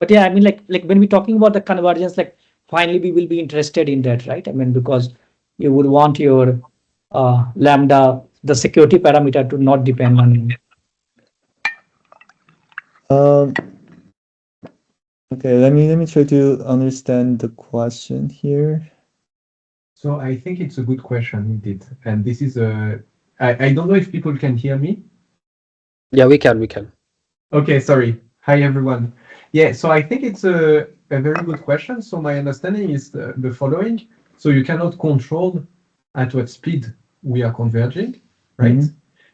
But yeah, I mean, like when we're talking about the convergence, like finally we will be interested in that, right? I mean, because you would want your lambda, the security parameter, to not depend on. Okay, let me try to understand the question here. So I think it's a good question indeed, and this is I don't know if people can hear me. Yeah, we can. Okay, sorry. Hi everyone. Yeah, so I think it's a very good question. So my understanding is the following. So you cannot control at what speed we are converging, right?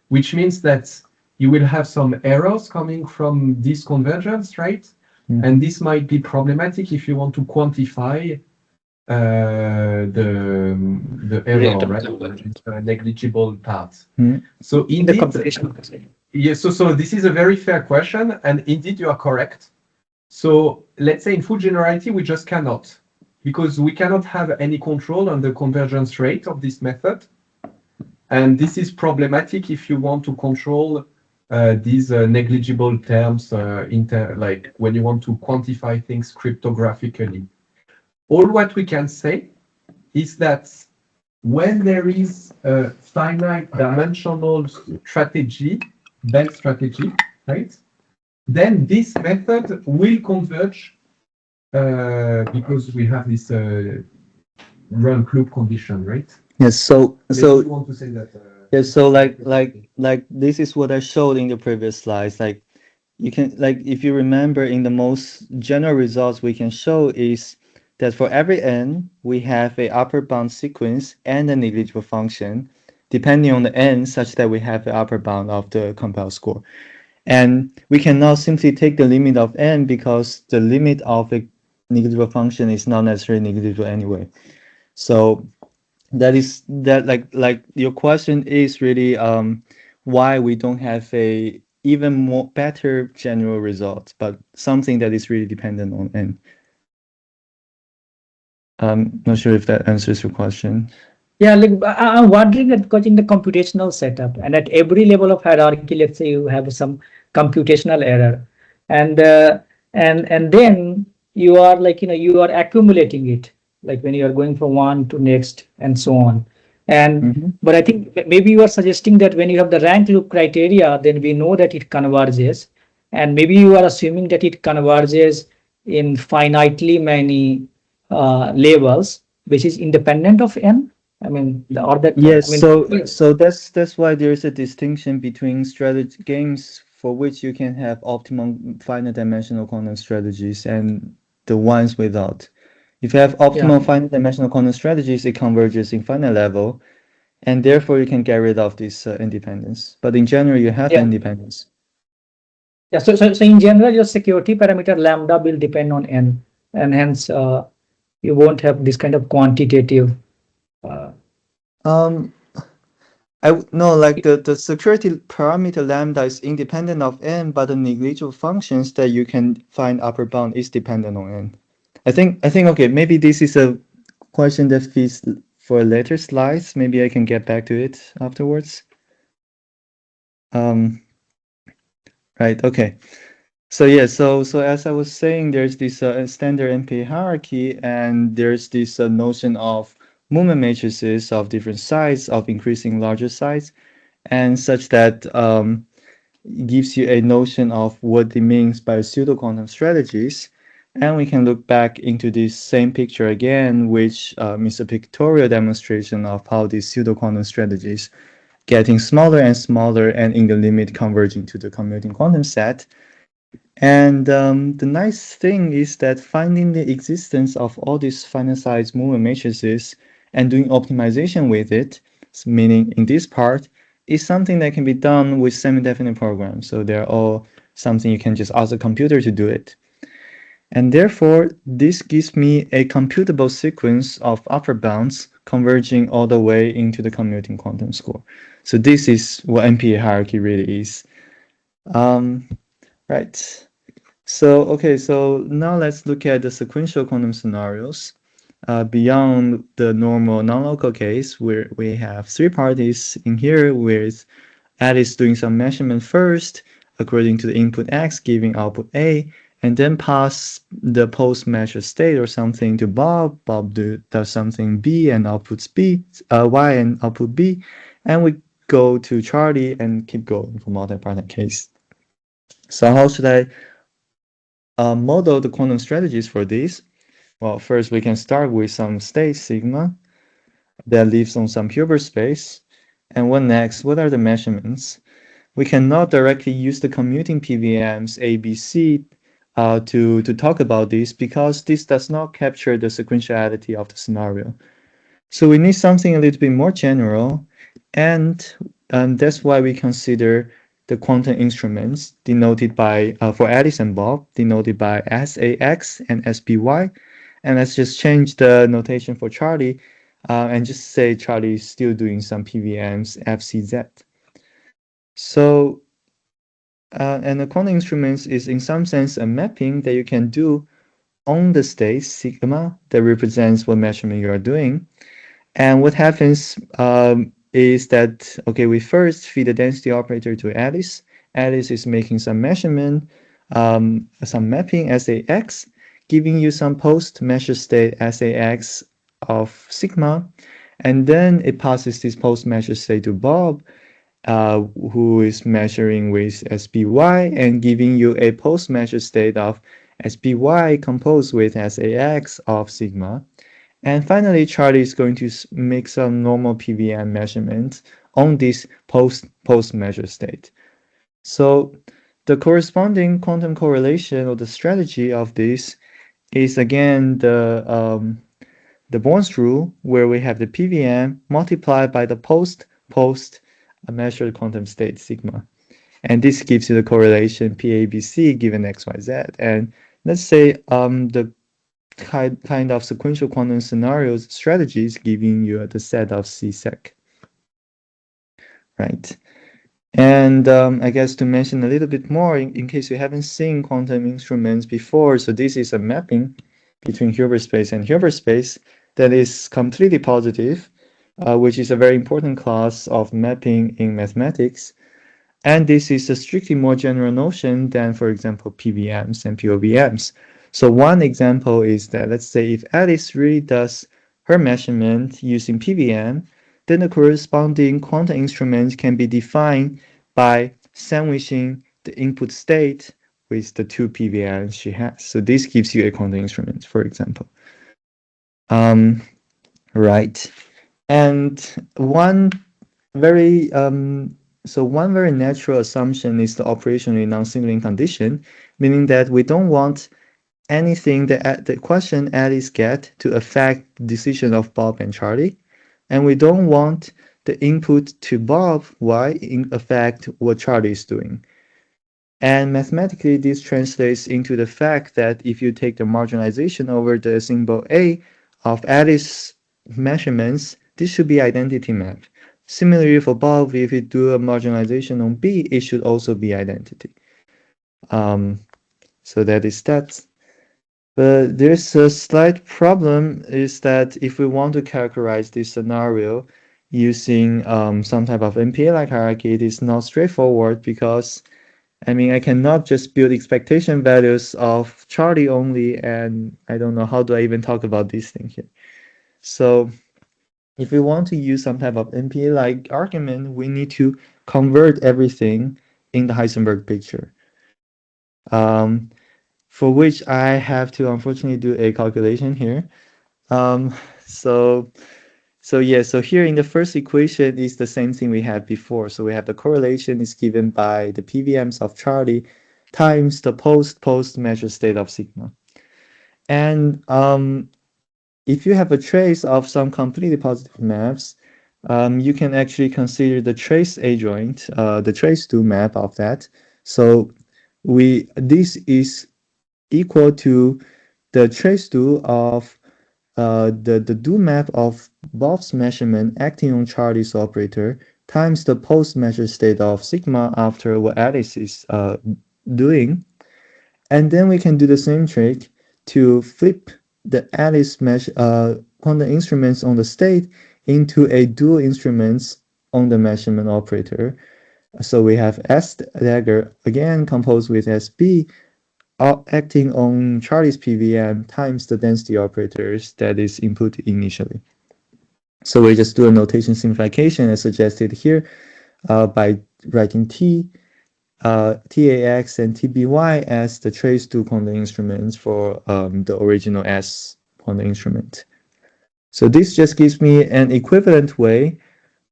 Which means that you will have some errors coming from this convergence, right? And this might be problematic if you want to quantify the error, right? The negligible part. So in the compilation. Yes, so this is a very fair question, and indeed you are correct. So let's say in full generality, we just cannot, because we cannot have any control on the convergence rate of this method. And this is problematic if you want to control these negligible terms, like when you want to quantify things cryptographically. All what we can say is that when there is a finite dimensional strategy, bell strategy, right? Then this method will converge because we have this run loop condition, right? Yes. So you want to say that? Yes. So like this is what I showed in the previous slides. Like you can if you remember, in the most general results we can show is that for every n we have a upper bound sequence and a negligible function, depending on the n, such that we have the upper bound of the compile score. And we cannot simply take the limit of n because the limit of a negligible function is not necessarily negligible anyway. So like your question is really why we don't have a even more better general result, but something that is really dependent on n. I'm not sure if that answers your question. Yeah, like I'm wondering that because in the computational setup and at every level of hierarchy, let's say you have some computational error, and then you are you are accumulating it, like when you are going from one to next and so on. And but I think maybe you are suggesting that when you have the rank loop criteria, then we know that it converges, and maybe you are assuming that it converges in finitely many labels which is independent of n? I mean, or that Yes, I mean, so that's why there's a distinction between strategy games for which you can have optimum finite dimensional quantum strategies and the ones without. If you have yeah, optimal finite dimensional quantum strategies, it converges in finite level, and therefore you can get rid of this independence. But in general, you have yeah, independence. yeah. So in general, your security parameter lambda will depend on n, and hence you won't have this kind of quantitative. Uh, Um, no, like the security parameter lambda is independent of n, but the negligible functions that you can find upper bound is dependent on n. I think okay, maybe this is a question that fits for later slides. Maybe I can get back to it afterwards. Um, right, okay. So yeah, so as I was saying, there's this standard NPA hierarchy, and there's this notion of movement matrices of different size, of increasing larger size, and such that gives you a notion of what it means by pseudo-quantum strategies. And we can look back into this same picture again, which is a pictorial demonstration of how these pseudo-quantum strategies getting smaller and smaller and in the limit converging to the commuting quantum set. And the nice thing is that finding the existence of all these finite-sized movement matrices and doing optimization with it, meaning in this part, is something that can be done with semi-definite programs. So they're all something you can just ask a computer to do it. And therefore, this gives me a computable sequence of upper bounds converging all the way into the commuting quantum score. So this is what NPA hierarchy really is. Right. So, okay, so now let's look at the sequential quantum scenarios. Beyond the normal non-local case, where we have three parties in here with Alice doing some measurement first, according to the input X, giving output A, and then pass the post-measure state or something to Bob. Bob does something B and outputs B, Y and output B, and we go to Charlie and keep going for multipartite case. So how should I model the quantum strategies for this? Well, first we can start with some state sigma that lives on some Hilbert space. And what next? What are the measurements? We cannot directly use the commuting PVMs ABC to talk about this because this does not capture the sequentiality of the scenario. So we need something a little bit more general, and that's why we consider the quantum instruments denoted by, for Alice and Bob, denoted by SAX and SPY. And let's just change the notation for Charlie and just say Charlie is still doing some PVMs FCZ. So, and the quantum instruments is in some sense a mapping that you can do on the state sigma that represents what measurement you are doing. And what happens is that, okay, we first feed the density operator to Alice. Alice is making some measurement, some mapping SAX, giving you some post-measure state SAX of sigma. And then it passes this post-measure state to Bob, who is measuring with SPY and giving you a post-measure state of SPY composed with SAX of sigma. And finally, Charlie is going to make some normal PVM measurements on this post-measure state. So the corresponding quantum correlation or the strategy of this is again the Born's rule, where we have the PVM multiplied by the post measured quantum state sigma. And this gives you the correlation PABC given XYZ. And let's say the kind of sequential quantum scenarios strategies giving you the set of CSEC. Right. And I guess to mention a little bit more, in case you haven't seen quantum instruments before, so this is a mapping between Hilbert space and Hilbert space that is completely positive, which is a very important class of mapping in mathematics. And this is a strictly more general notion than, for example, PVMs and POVMs. So one example is that, let's say if Alice really does her measurement using PVM, then the corresponding quantum instrument can be defined by sandwiching the input state with the two PVMs she has. So this gives you a quantum instrument, for example. Right. And one very one very natural assumption is the operationally non-signaling condition, meaning that we don't want anything that the question Alice get to affect the decision of Bob and Charlie, and we don't want the input to Bob Y affect what Charlie is doing. And mathematically, this translates into the fact that if you take the marginalization over the symbol A of Alice's measurements, this should be identity map. Similarly for Bob, if you do a marginalization on B, it should also be identity. So that is that. But there's a slight problem is that if we want to characterize this scenario using some type of NPA-like hierarchy, it is not straightforward because I mean, I cannot just build expectation values of Charlie only, and I don't know how do I even talk about this thing here. So if we want to use some type of NPA-like argument, we need to convert everything in the Heisenberg picture, for which I have to unfortunately do a calculation here. So here in the first equation is the same thing we had before. So we have the correlation is given by the PVMs of Charlie times the post measure state of sigma. And if you have a trace of some completely positive maps, you can actually consider the trace adjoint, the trace to map of that. So this is equal to the trace to of the do map of Bob's measurement acting on Charlie's operator times the post measure state of sigma after what Alice is doing. And then we can do the same trick to flip the Alice quantum instruments on the state into a dual instruments on the measurement operator. So we have S dagger again composed with SB acting on Charlie's PVM times the density operators that is input initially. So we just do a notation simplification as suggested here by writing TAX and TBY as the trace to quantum instruments for the original S quantum instrument. So this just gives me an equivalent way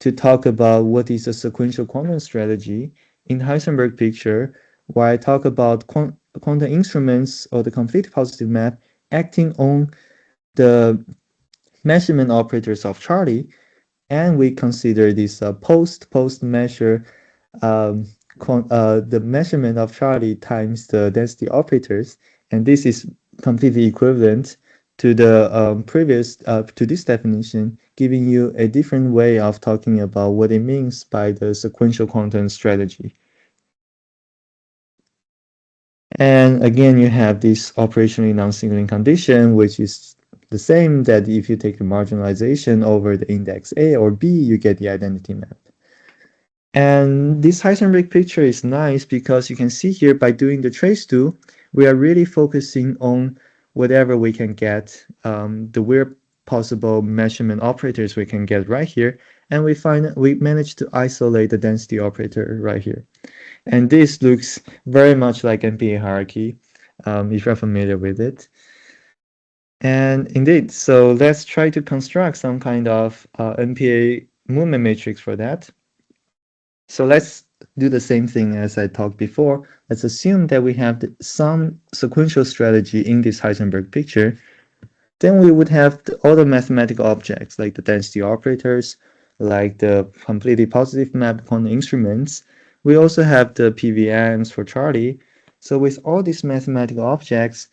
to talk about what is a sequential quantum strategy in Heisenberg picture, where I talk about quantum instruments or the complete positive map acting on the measurement operators of Charlie, and we consider this post measure the measurement of Charlie times the density operators, and this is completely equivalent to the previous to this definition, giving you a different way of talking about what it means by the sequential quantum strategy. And again, you have this operationally non-signaling condition, which is the same that if you take the marginalization over the index A or B, you get the identity map. And this Heisenberg picture is nice because you can see here by doing the trace to, we are really focusing on whatever we can get, the weird possible measurement operators we can get right here. And we managed to isolate the density operator right here. And this looks very much like NPA hierarchy, if you're familiar with it. And indeed, so let's try to construct some kind of NPA movement matrix for that. So let's do the same thing as I talked before. Let's assume that we have some sequential strategy in this Heisenberg picture. Then we would have all the mathematical objects like the density operators, like the completely positive map quantum instruments. We also have the PVMs for Charlie. So with all these mathematical objects,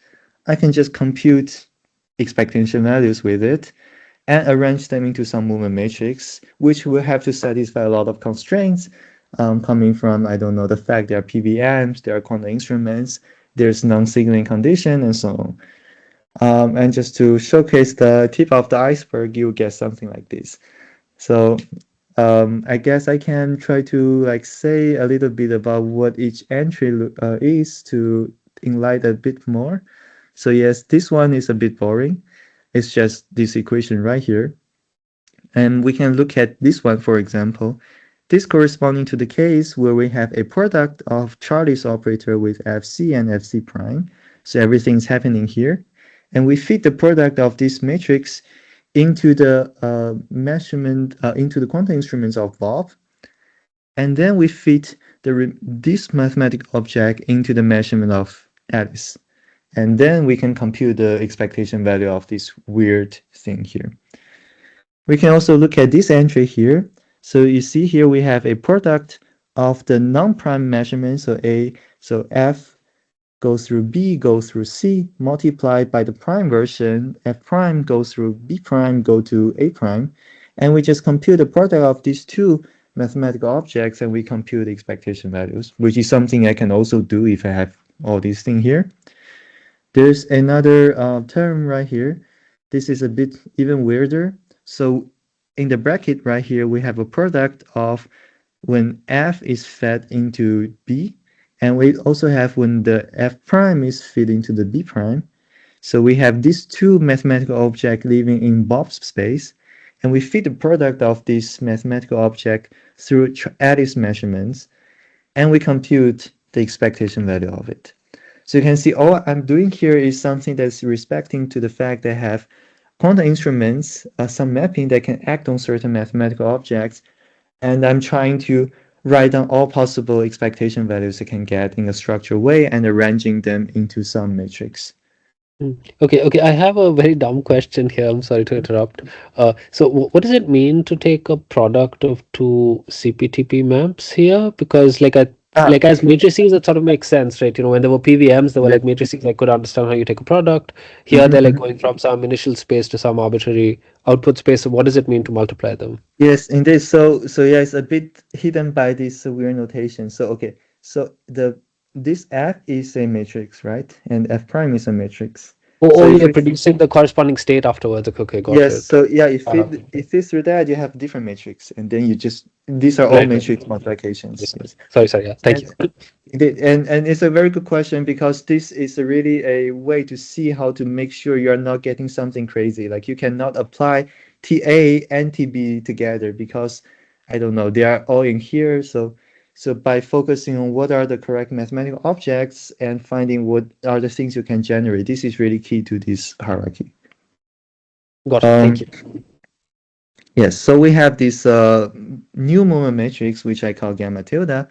I can just compute expectation values with it and arrange them into some movement matrix, which will have to satisfy a lot of constraints coming from, I don't know, the fact there are PVMs, there are quantum instruments, there's non-signaling condition, and so on. And just to showcase the tip of the iceberg, you get something like this. So I guess I can try to say a little bit about what each entry is to enlighten a bit more. So yes, this one is a bit boring. It's just this equation right here. And we can look at this one, for example. This corresponding to the case where we have a product of Charlie's operator with FC and FC prime. So everything's happening here. and we feed the product of this matrix into the measurement, into the quantum instruments of Bob, and then we feed this mathematical object into the measurement of Alice. And then we can compute the expectation value of this weird thing here. We can also look at this entry here. So you see here we have a product of the non-prime measurement. So F goes through B, goes through C, multiplied by the prime version. F prime goes through B prime, go to A prime. And we just compute the product of these two mathematical objects, and we compute the expectation values, which is something I can also do if I have all these things here. There's another term right here. This is a bit even weirder. So in the bracket right here, we have a product of when F is fed into B, and we also have when the F prime is fed into the B prime. So we have these two mathematical objects living in Bob's space, and we feed the product of this mathematical object through Alice measurements, and we compute the expectation value of it. So you can see all I'm doing here is something that's respecting to the fact that I have quantum instruments, some mapping that can act on certain mathematical objects, and I'm trying to write down all possible expectation values I can get in a structured way and arranging them into some matrix. Okay. I have a very dumb question here. I'm sorry to interrupt. So what does it mean to take a product of two CPTP maps here? Because like as matrices, it sort of makes sense, right? When there were PVMs, there were like matrices. I could understand how you take a product. Here, they're like going from some initial space to some arbitrary output space. So what does it mean to multiply them? Yes, indeed. So yeah, it's a bit hidden by this weird notation. So okay, so this F is a matrix, right? And F prime is a matrix. So you're producing the corresponding state afterwards. Okay, got it. Yes, so yeah, if it is through that, you have different matrix, and then you just these are all matrix multiplications. Yes. Sorry, yeah. Thank you. And it's a very good question, because this is really a way to see how to make sure you're not getting something crazy. Like you cannot apply TA and TB together, because I don't know, they are all in here. So by focusing on what are the correct mathematical objects and finding what are the things you can generate, this is really key to this hierarchy. Got it. Thank you. Yes, so we have this new moment matrix, which I call gamma tilde,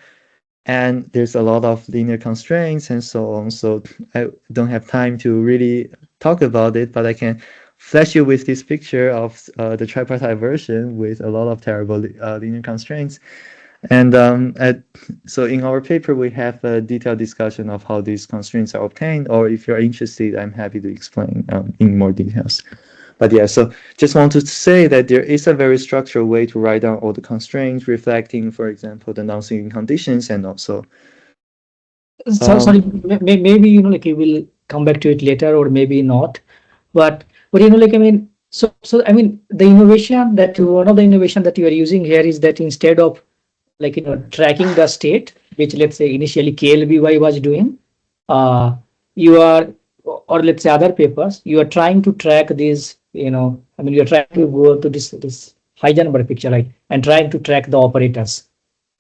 and there's a lot of linear constraints and so on. So I don't have time to really talk about it, but I can flash you with this picture of the tripartite version with a lot of terrible linear constraints. And so in our paper, we have a detailed discussion of how these constraints are obtained, or if you're interested, I'm happy to explain in more details. But yeah, so just want to say that there is a very structured way to write down all the constraints, reflecting, for example, the non-sinking conditions, and also. Sorry, maybe like you will come back to it later, or maybe not. But like I mean, so I mean, the innovation that one of the innovation that you are using here is that instead of like tracking the state, which let's say initially KLVY was doing, you are, or let's say other papers, you are trying to track these. I mean, you're trying to go to this Heisenberg picture, right, and trying to track the operators,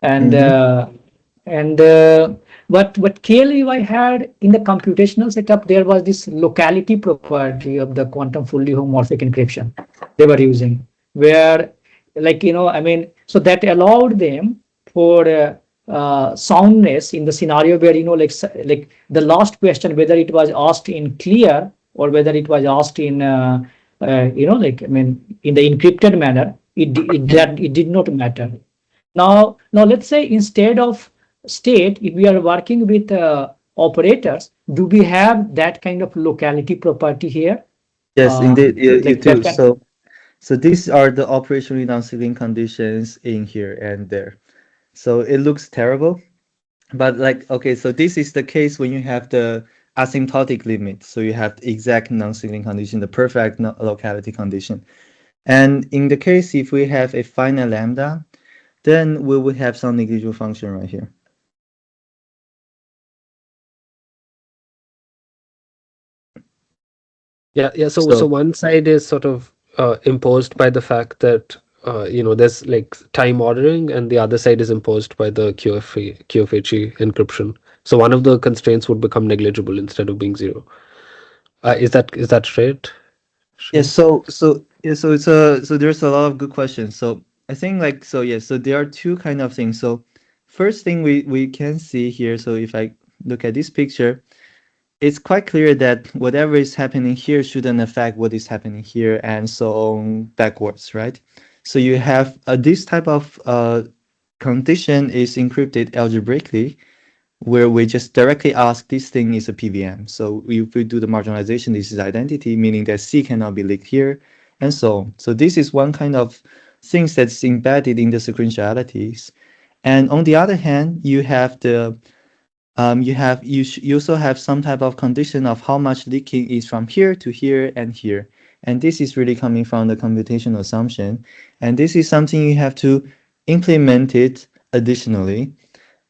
and what KLVY had in the computational setup, there was this locality property of the quantum fully homomorphic encryption they were using, where like I mean, so that allowed them for soundness in the scenario where like the last question, whether it was asked in clear or whether it was asked in like I mean in the encrypted manner, it did not matter. Now let's say instead of state, if we are working with operators, do we have that kind of locality property here? Yes, indeed, you do. So these are the operationally non-sinking conditions in here and there. So it looks terrible, but like, okay, so this is the case when you have the asymptotic limit. So you have the exact non-sinking condition, the perfect locality condition. And in the case, if we have a finite lambda, then we will have some negligible function right here. Yeah. So one side is sort of imposed by the fact that there's like time ordering, and the other side is imposed by the QFHE encryption. So one of the constraints would become negligible instead of being zero. Is that straight? Yeah, so there's a lot of good questions. So I think like so there are two kind of things. So first thing we can see here, so if I look at this picture, it's quite clear that whatever is happening here shouldn't affect what is happening here and so on backwards, right? So you have this type of condition is encrypted algebraically, where we just directly ask this thing is a PVM. So if we do the marginalization, this is identity, meaning that C cannot be leaked here, and so on. So this is one kind of things that's embedded in the sequentialities. And on the other hand, you have the you also have some type of condition of how much leaking is from here to here and here. And this is really coming from the computational assumption. And this is something you have to implement it additionally.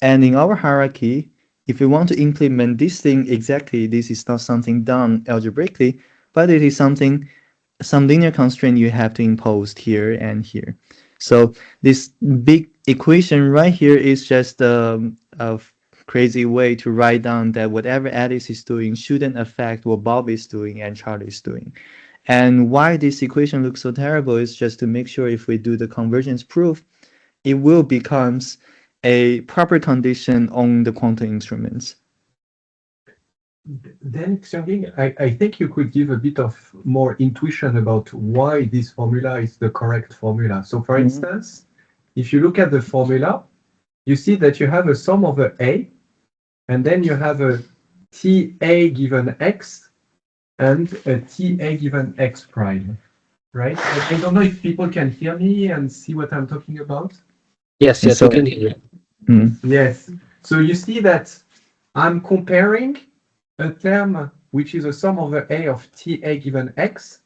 And in our hierarchy, if we want to implement this thing exactly, this is not something done algebraically, but it is something, some linear constraint you have to impose here and here. So this big equation right here is just a crazy way to write down that whatever Alice is doing shouldn't affect what Bob is doing and Charlie is doing. And why this equation looks so terrible is just to make sure if we do the convergence proof, it will becomes a proper condition on the quantum instruments. Then, Xiangling, I think you could give a bit of more intuition about why this formula is the correct formula. So, for instance, if you look at the formula, you see that you have a sum over A, and then you have a TA given X and a TA given X prime, right? I don't know if people can hear me and see what I'm talking about. Yes, So- we can hear you. Yes. So you see that I'm comparing a term which is a sum over A of TA given X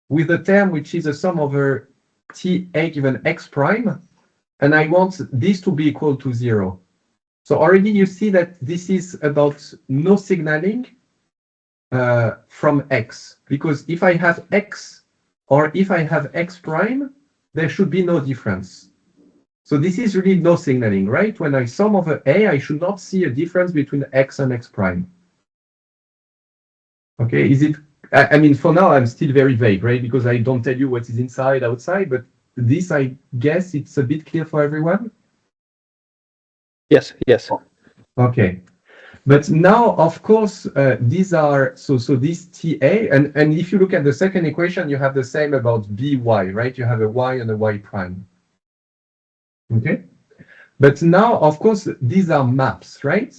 with a term which is a sum over TA given X prime, and I want this to be equal to 0. So already you see that this is about no signaling from X, because if I have X or if I have X prime, there should be no difference. So this is really no signaling, right? When I sum over A, I should not see a difference between X and X prime. Okay, is it, I mean, for now, I'm still very vague, right? Because I don't tell you what is inside, outside, but this, I guess it's a bit clear for everyone. Yes. Okay. But now, of course, these are, so this TA, and if you look at the second equation, you have the same about by, right? You have a y and a y prime. Okay. But now, of course, these are maps, right?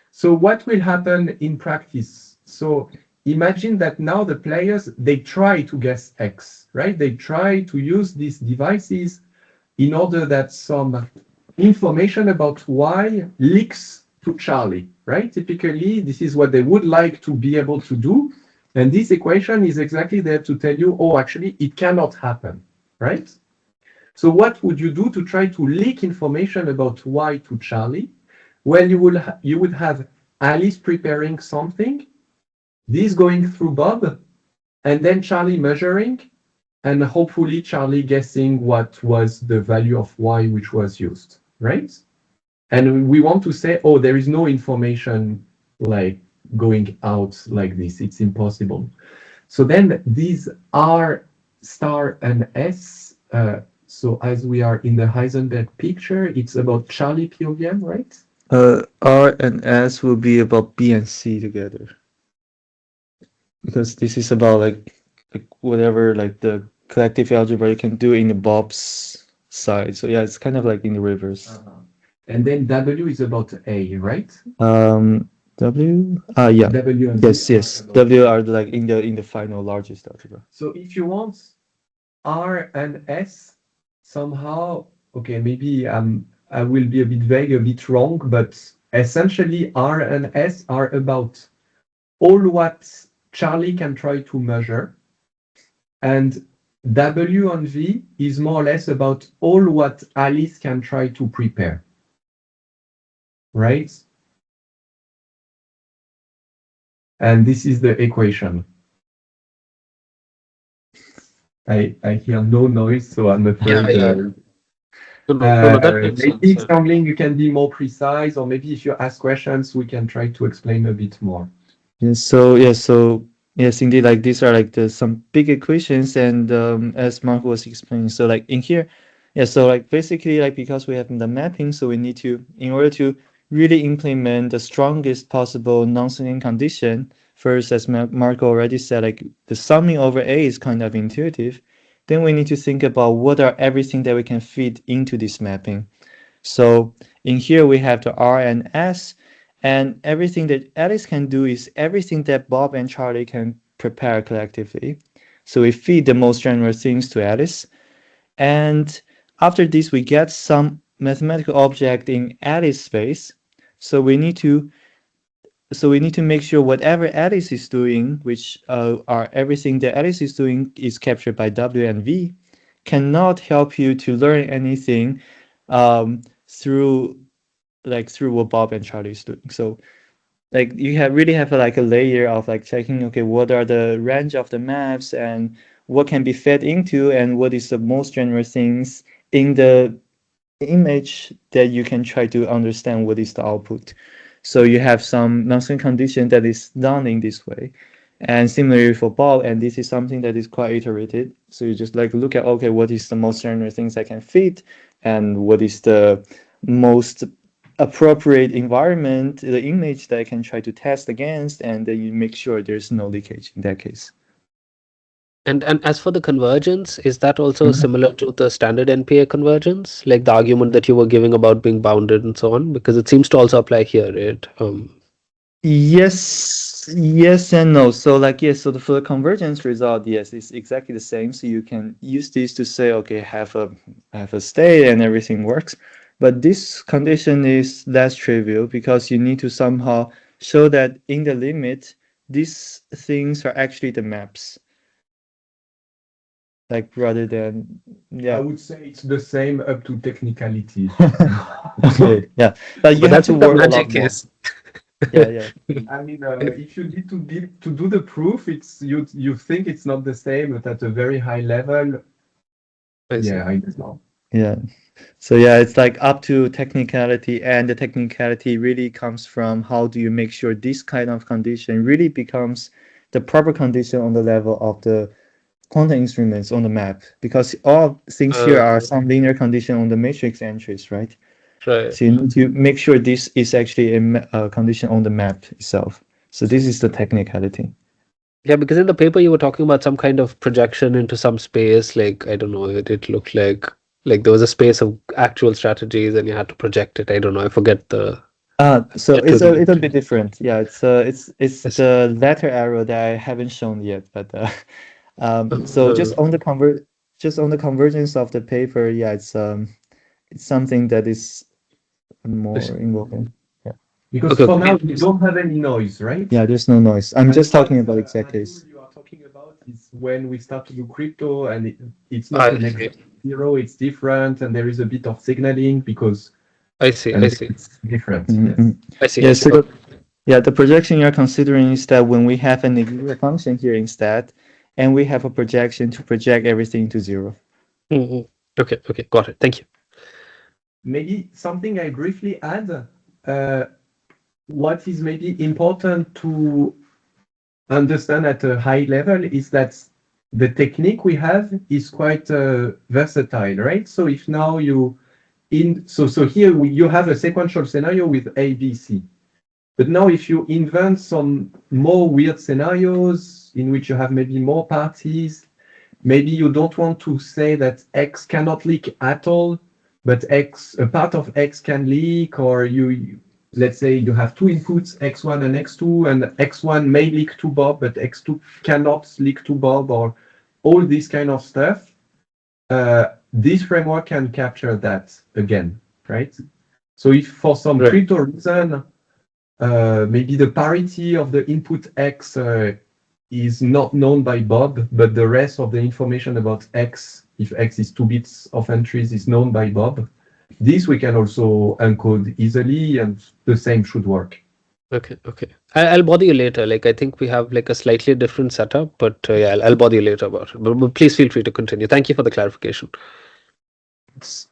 So what will happen in practice? So imagine that now the players, they try to guess X, right? They try to use these devices in order that some information about Y leaks to Charlie, right? Typically, this is what they would like to be able to do. And this equation is exactly there to tell you, oh, actually, it cannot happen, right? So what would you do to try to leak information about Y to Charlie? Well, you would have Alice preparing something, this going through Bob, and then Charlie measuring, and hopefully Charlie guessing what was the value of Y which was used, right? And we want to say, oh, there is no information like going out like this. It's impossible. So then these R star and S, so as we are in the Heisenberg picture, it's about Charlie POVM, right? R and S will be about B and C together. Because this is about like whatever like the collective algebra you can do in the Bob's side. So yeah, it's kind of like in the reverse. And then W is about A, right? W? Yeah. W and Yes, V yes. are about W are like in the final largest algebra. So if you want R and S somehow, okay, maybe I will be a bit vague, a bit wrong, but essentially R and S are about all what Charlie can try to measure, and W and V is more or less about all what Alice can try to prepare, right? And this is the equation. I hear no noise, so I'm afraid. Yeah. No, that makes Maybe sense. Xiangling, you can be more precise, or maybe if you ask questions, we can try to explain a bit more. Yeah, so Yes, indeed. Like these are like some big equations, and as Mark was explaining, so like in here, yeah. So like basically, like because we have the mapping, so we need to, in order to really implement the strongest possible non-swinging condition. First, as Mark already said, like the summing over A is kind of intuitive. Then we need to think about what are everything that we can fit into this mapping. So in here we have the R and S, and everything that Alice can do is everything that Bob and Charlie can prepare collectively. So we feed the most general things to Alice, and after this we get some mathematical object in Alice space. So we need to make sure whatever Alice is doing, which are everything that Alice is doing is captured by W and V, cannot help you to learn anything through through what Bob and Charlie is doing. So like you have really have like a layer of like checking, okay, what are the range of the maps and what can be fed into and what is the most general things in the image that you can try to understand what is the output. So you have some non-swing condition that is done in this way. And similarly for Bob, and this is something that is quite iterated. So you just like look at, okay, what is the most general things I can fit and what is the most appropriate environment, the image that I can try to test against, and then you make sure there's no leakage in that case. And as for the convergence, is that also Mhm. similar to the standard NPA convergence, like the argument that you were giving about being bounded and so on? Because it seems to also apply here, right? Yes and no. So like yes, so for the convergence result, yes, it's exactly the same. So you can use this to say, okay, have a state and everything works. But this condition is less trivial because you need to somehow show that in the limit, these things are actually the maps. Like rather than I yeah. would say it's the same up to technicality. Okay, yeah. But you But have that's to what the work a lot magic more. is. Yeah, yeah. I mean, if you need to do the proof, it's you think it's not the same, but at a very high level, I see. yeah, I don't know. Yeah. So yeah, it's like up to technicality, and the technicality really comes from how do you make sure this kind of condition really becomes the proper condition on the level of the quantum instruments on the map, because all things here are some linear condition on the matrix entries, right? Right. So you need to make sure this is actually a condition on the map itself. So this is the technicality. Yeah, because in the paper you were talking about some kind of projection into some space, like I don't know, it looked like there was a space of actual strategies and you had to project it. I don't know, I forget the So get it's to a the little bit different. Yeah, it's yes. the latter arrow that I haven't shown yet, but so just on the convergence of the paper, yeah, it's something that is more involving. Yeah, Because Okay, for now, okay. you don't have any noise, right? yeah, there's no noise. I'm And just talking what about exact Natul case. you are talking about is when we start to do crypto and it's not I an see. exact zero, it's different, and there is a bit of signaling because I see. and I see. it's different. Mhm. I see. I Yes, see. so yeah, the projection you're considering is that when we have an auxiliary function here instead, and we have a projection to project everything to zero. Mhm. Okay, okay, got it. Thank you. Maybe something I briefly add. Uh, what is maybe important to understand at a high level is that the technique we have is quite versatile, right? So if now so here you have a sequential scenario with A, B, C. But now if you invent some more weird scenarios in which you have maybe more parties, maybe you don't want to say that X cannot leak at all, but a part of X can leak, or let's say you have two inputs, X1 and X2, and X1 may leak to Bob, but X2 cannot leak to Bob, or all this kind of stuff. This framework can capture that again, right? So if for some Right. crypto reason, maybe the parity of the input X is not known by Bob, but the rest of the information about X, if X is 2 bits of entries, is known by Bob. This we can also encode easily, and the same should work. Okay, okay. I'll bother you later. Like I think we have like a slightly different setup, but yeah, I'll bother you later about it. But please feel free to continue. Thank you for the clarification.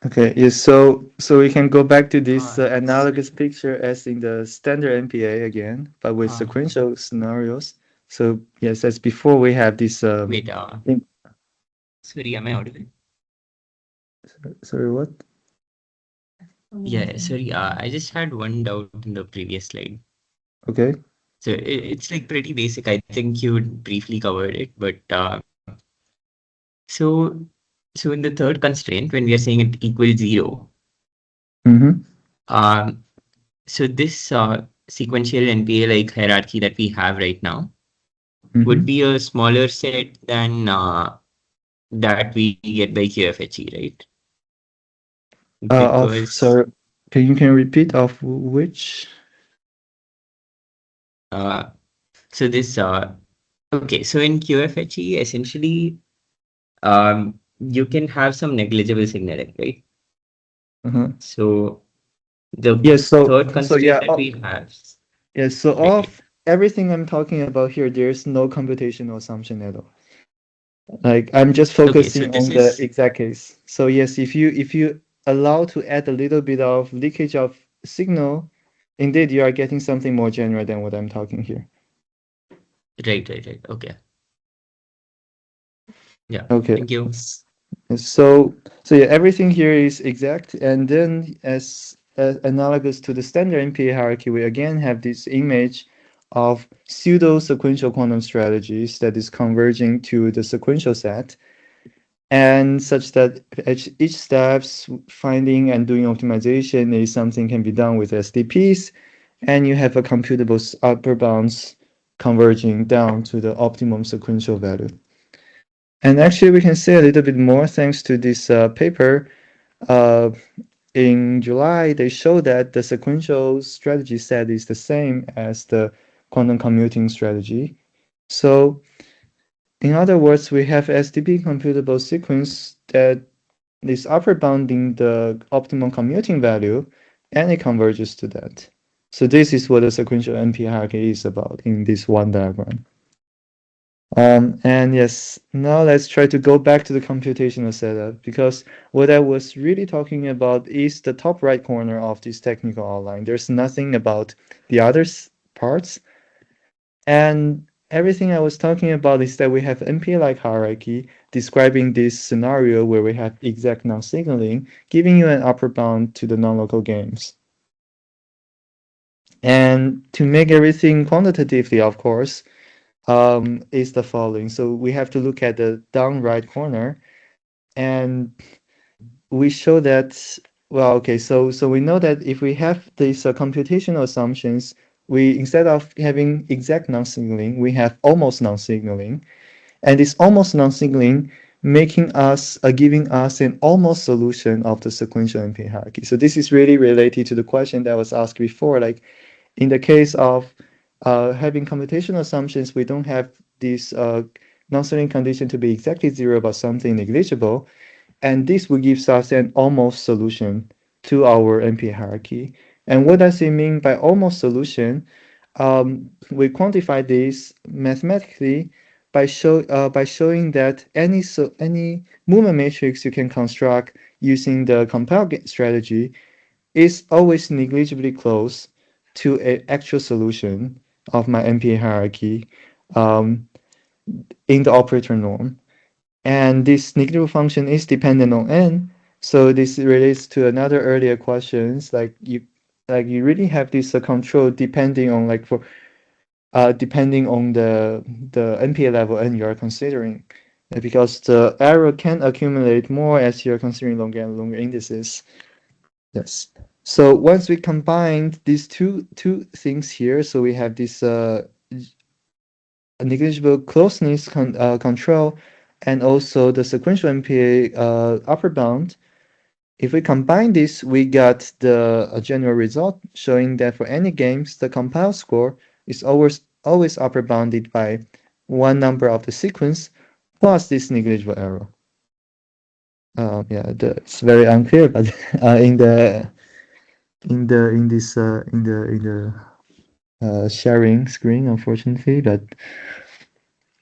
Okay, yes, so we can go back to this analogous picture as in the standard NPA again, but with sequential scenarios. So yes, as before, we have this. Wait, sorry, am I audible? Sorry, what? Yeah, sorry. I just had one doubt in the previous slide. Okay. So it's like pretty basic. I think you briefly covered it, but so in the third constraint, when we are saying it equals 0, Mm-hmm. so this sequential NPA-like hierarchy that we have right now Mm-hmm. would be a smaller set than that we get by QFHE, right? Because So can you repeat of which? so this okay, so in QFHE, essentially, you can have some negligible signaling, right? Uh-huh. So the Yes. So third so constraint yeah. that we have, Yes. So right? of everything I'm talking about here, there's no computational assumption at all. Like I'm just Okay, so focusing this on the is exact case. So yes, if you allow to add a little bit of leakage of signal, indeed you are getting something more general than what I'm talking here. right. Okay. Yeah. Okay. Thank you. So yeah, everything here is exact, and then as analogous to the standard NPA hierarchy, we again have this image of pseudo sequential quantum strategies that is converging to the sequential set, and such that each steps finding and doing optimization is something can be done with SDPs, and you have a computable upper bounds converging down to the optimum sequential value. And actually, we can say a little bit more thanks to this paper. In July, they show that the sequential strategy set is the same as the quantum commuting strategy. So, in other words, we have SDP computable sequence that is upper bounding the optimum commuting value, and it converges to that. So this is what the sequential NP hierarchy is about in this one diagram. And yes, now let's try to go back to the computational setup, because what I was really talking about is the top right corner of this technical outline. There's nothing about the other parts. And everything I was talking about is that we have NPA-like hierarchy describing this scenario where we have exact non-signaling, giving you an upper bound to the non-local games. And to make everything quantitatively, of course, is the following. So we have to look at the down right corner, and we show that, well, okay, so we know that if we have these computational assumptions, we, instead of having exact non-signaling, we have almost non-signaling, and this almost non-signaling making us giving us an almost solution of the sequential NP hierarchy. So this is really related to the question that was asked before, like in the case of having computational assumptions, we don't have this non-signaling condition to be exactly 0 but something negligible. And this will give us an almost solution to our NP hierarchy. And what does it mean by almost solution? We quantify this mathematically by showing that any movement matrix you can construct using the compile strategy is always negligibly close to an actual solution of my NPA hierarchy in the operator norm. And this negligible function is dependent on n. So this relates to another earlier questions, like you really have this control depending on depending on the NPA level n you are considering, because the error can accumulate more as you're considering longer and longer indices. Yes. So once we combined these two things here, so we have this negligible closeness control and also the sequential NPA upper bound. If we combine this, we got the general result showing that for any games, the compile score is always upper bounded by one number of the sequence plus this negligible error. Yeah, it's very unclear, but in the sharing screen, unfortunately, but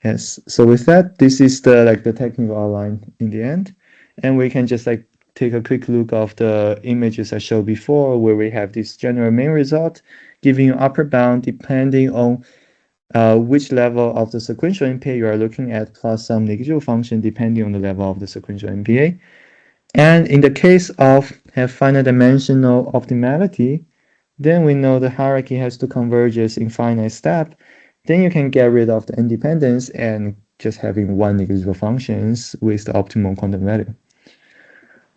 yes. So with that, this is the technical outline in the end, and we can just take a quick look of the images I showed before, where we have this general main result giving you upper bound depending on which level of the sequential NPA you are looking at, plus some negligible function depending on the level of the sequential NPA. And in the case of have finite dimensional optimality, then we know the hierarchy has to converge as infinite step. Then you can get rid of the independence and just having one negligible functions with the optimal quantum value.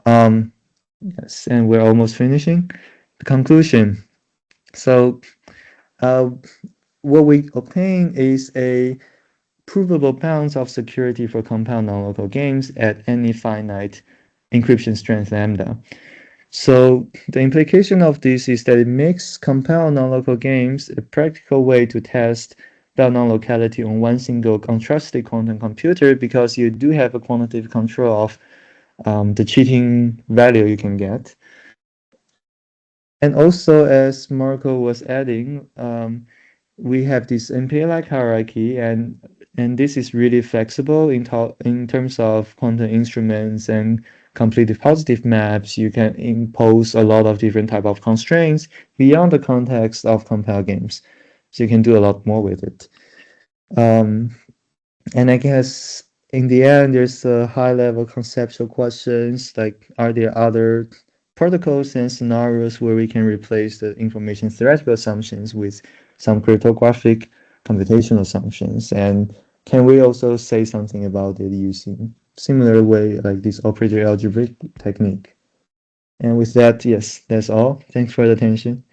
Yes, and we're almost finishing. The conclusion. So what we obtain is a provable bounds of security for compound nonlocal games at any finite encryption strength lambda. So the implication of this is that it makes compound nonlocal games a practical way to test the nonlocality on one single untrusted quantum computer, because you do have a quantitative control of the cheating value you can get. And also, as Marco was adding, we have this NPA-like hierarchy, and this is really flexible in terms of quantum instruments and completed positive maps. You can impose a lot of different type of constraints beyond the context of compiled games, so you can do a lot more with it. And I guess in the end, there's a high-level conceptual questions like, are there other protocols and scenarios where we can replace the information theoretical assumptions with some cryptographic computational assumptions? And can we also say something about it using similar way like this operator algebraic technique? And with that, yes, that's all. Thanks for the attention.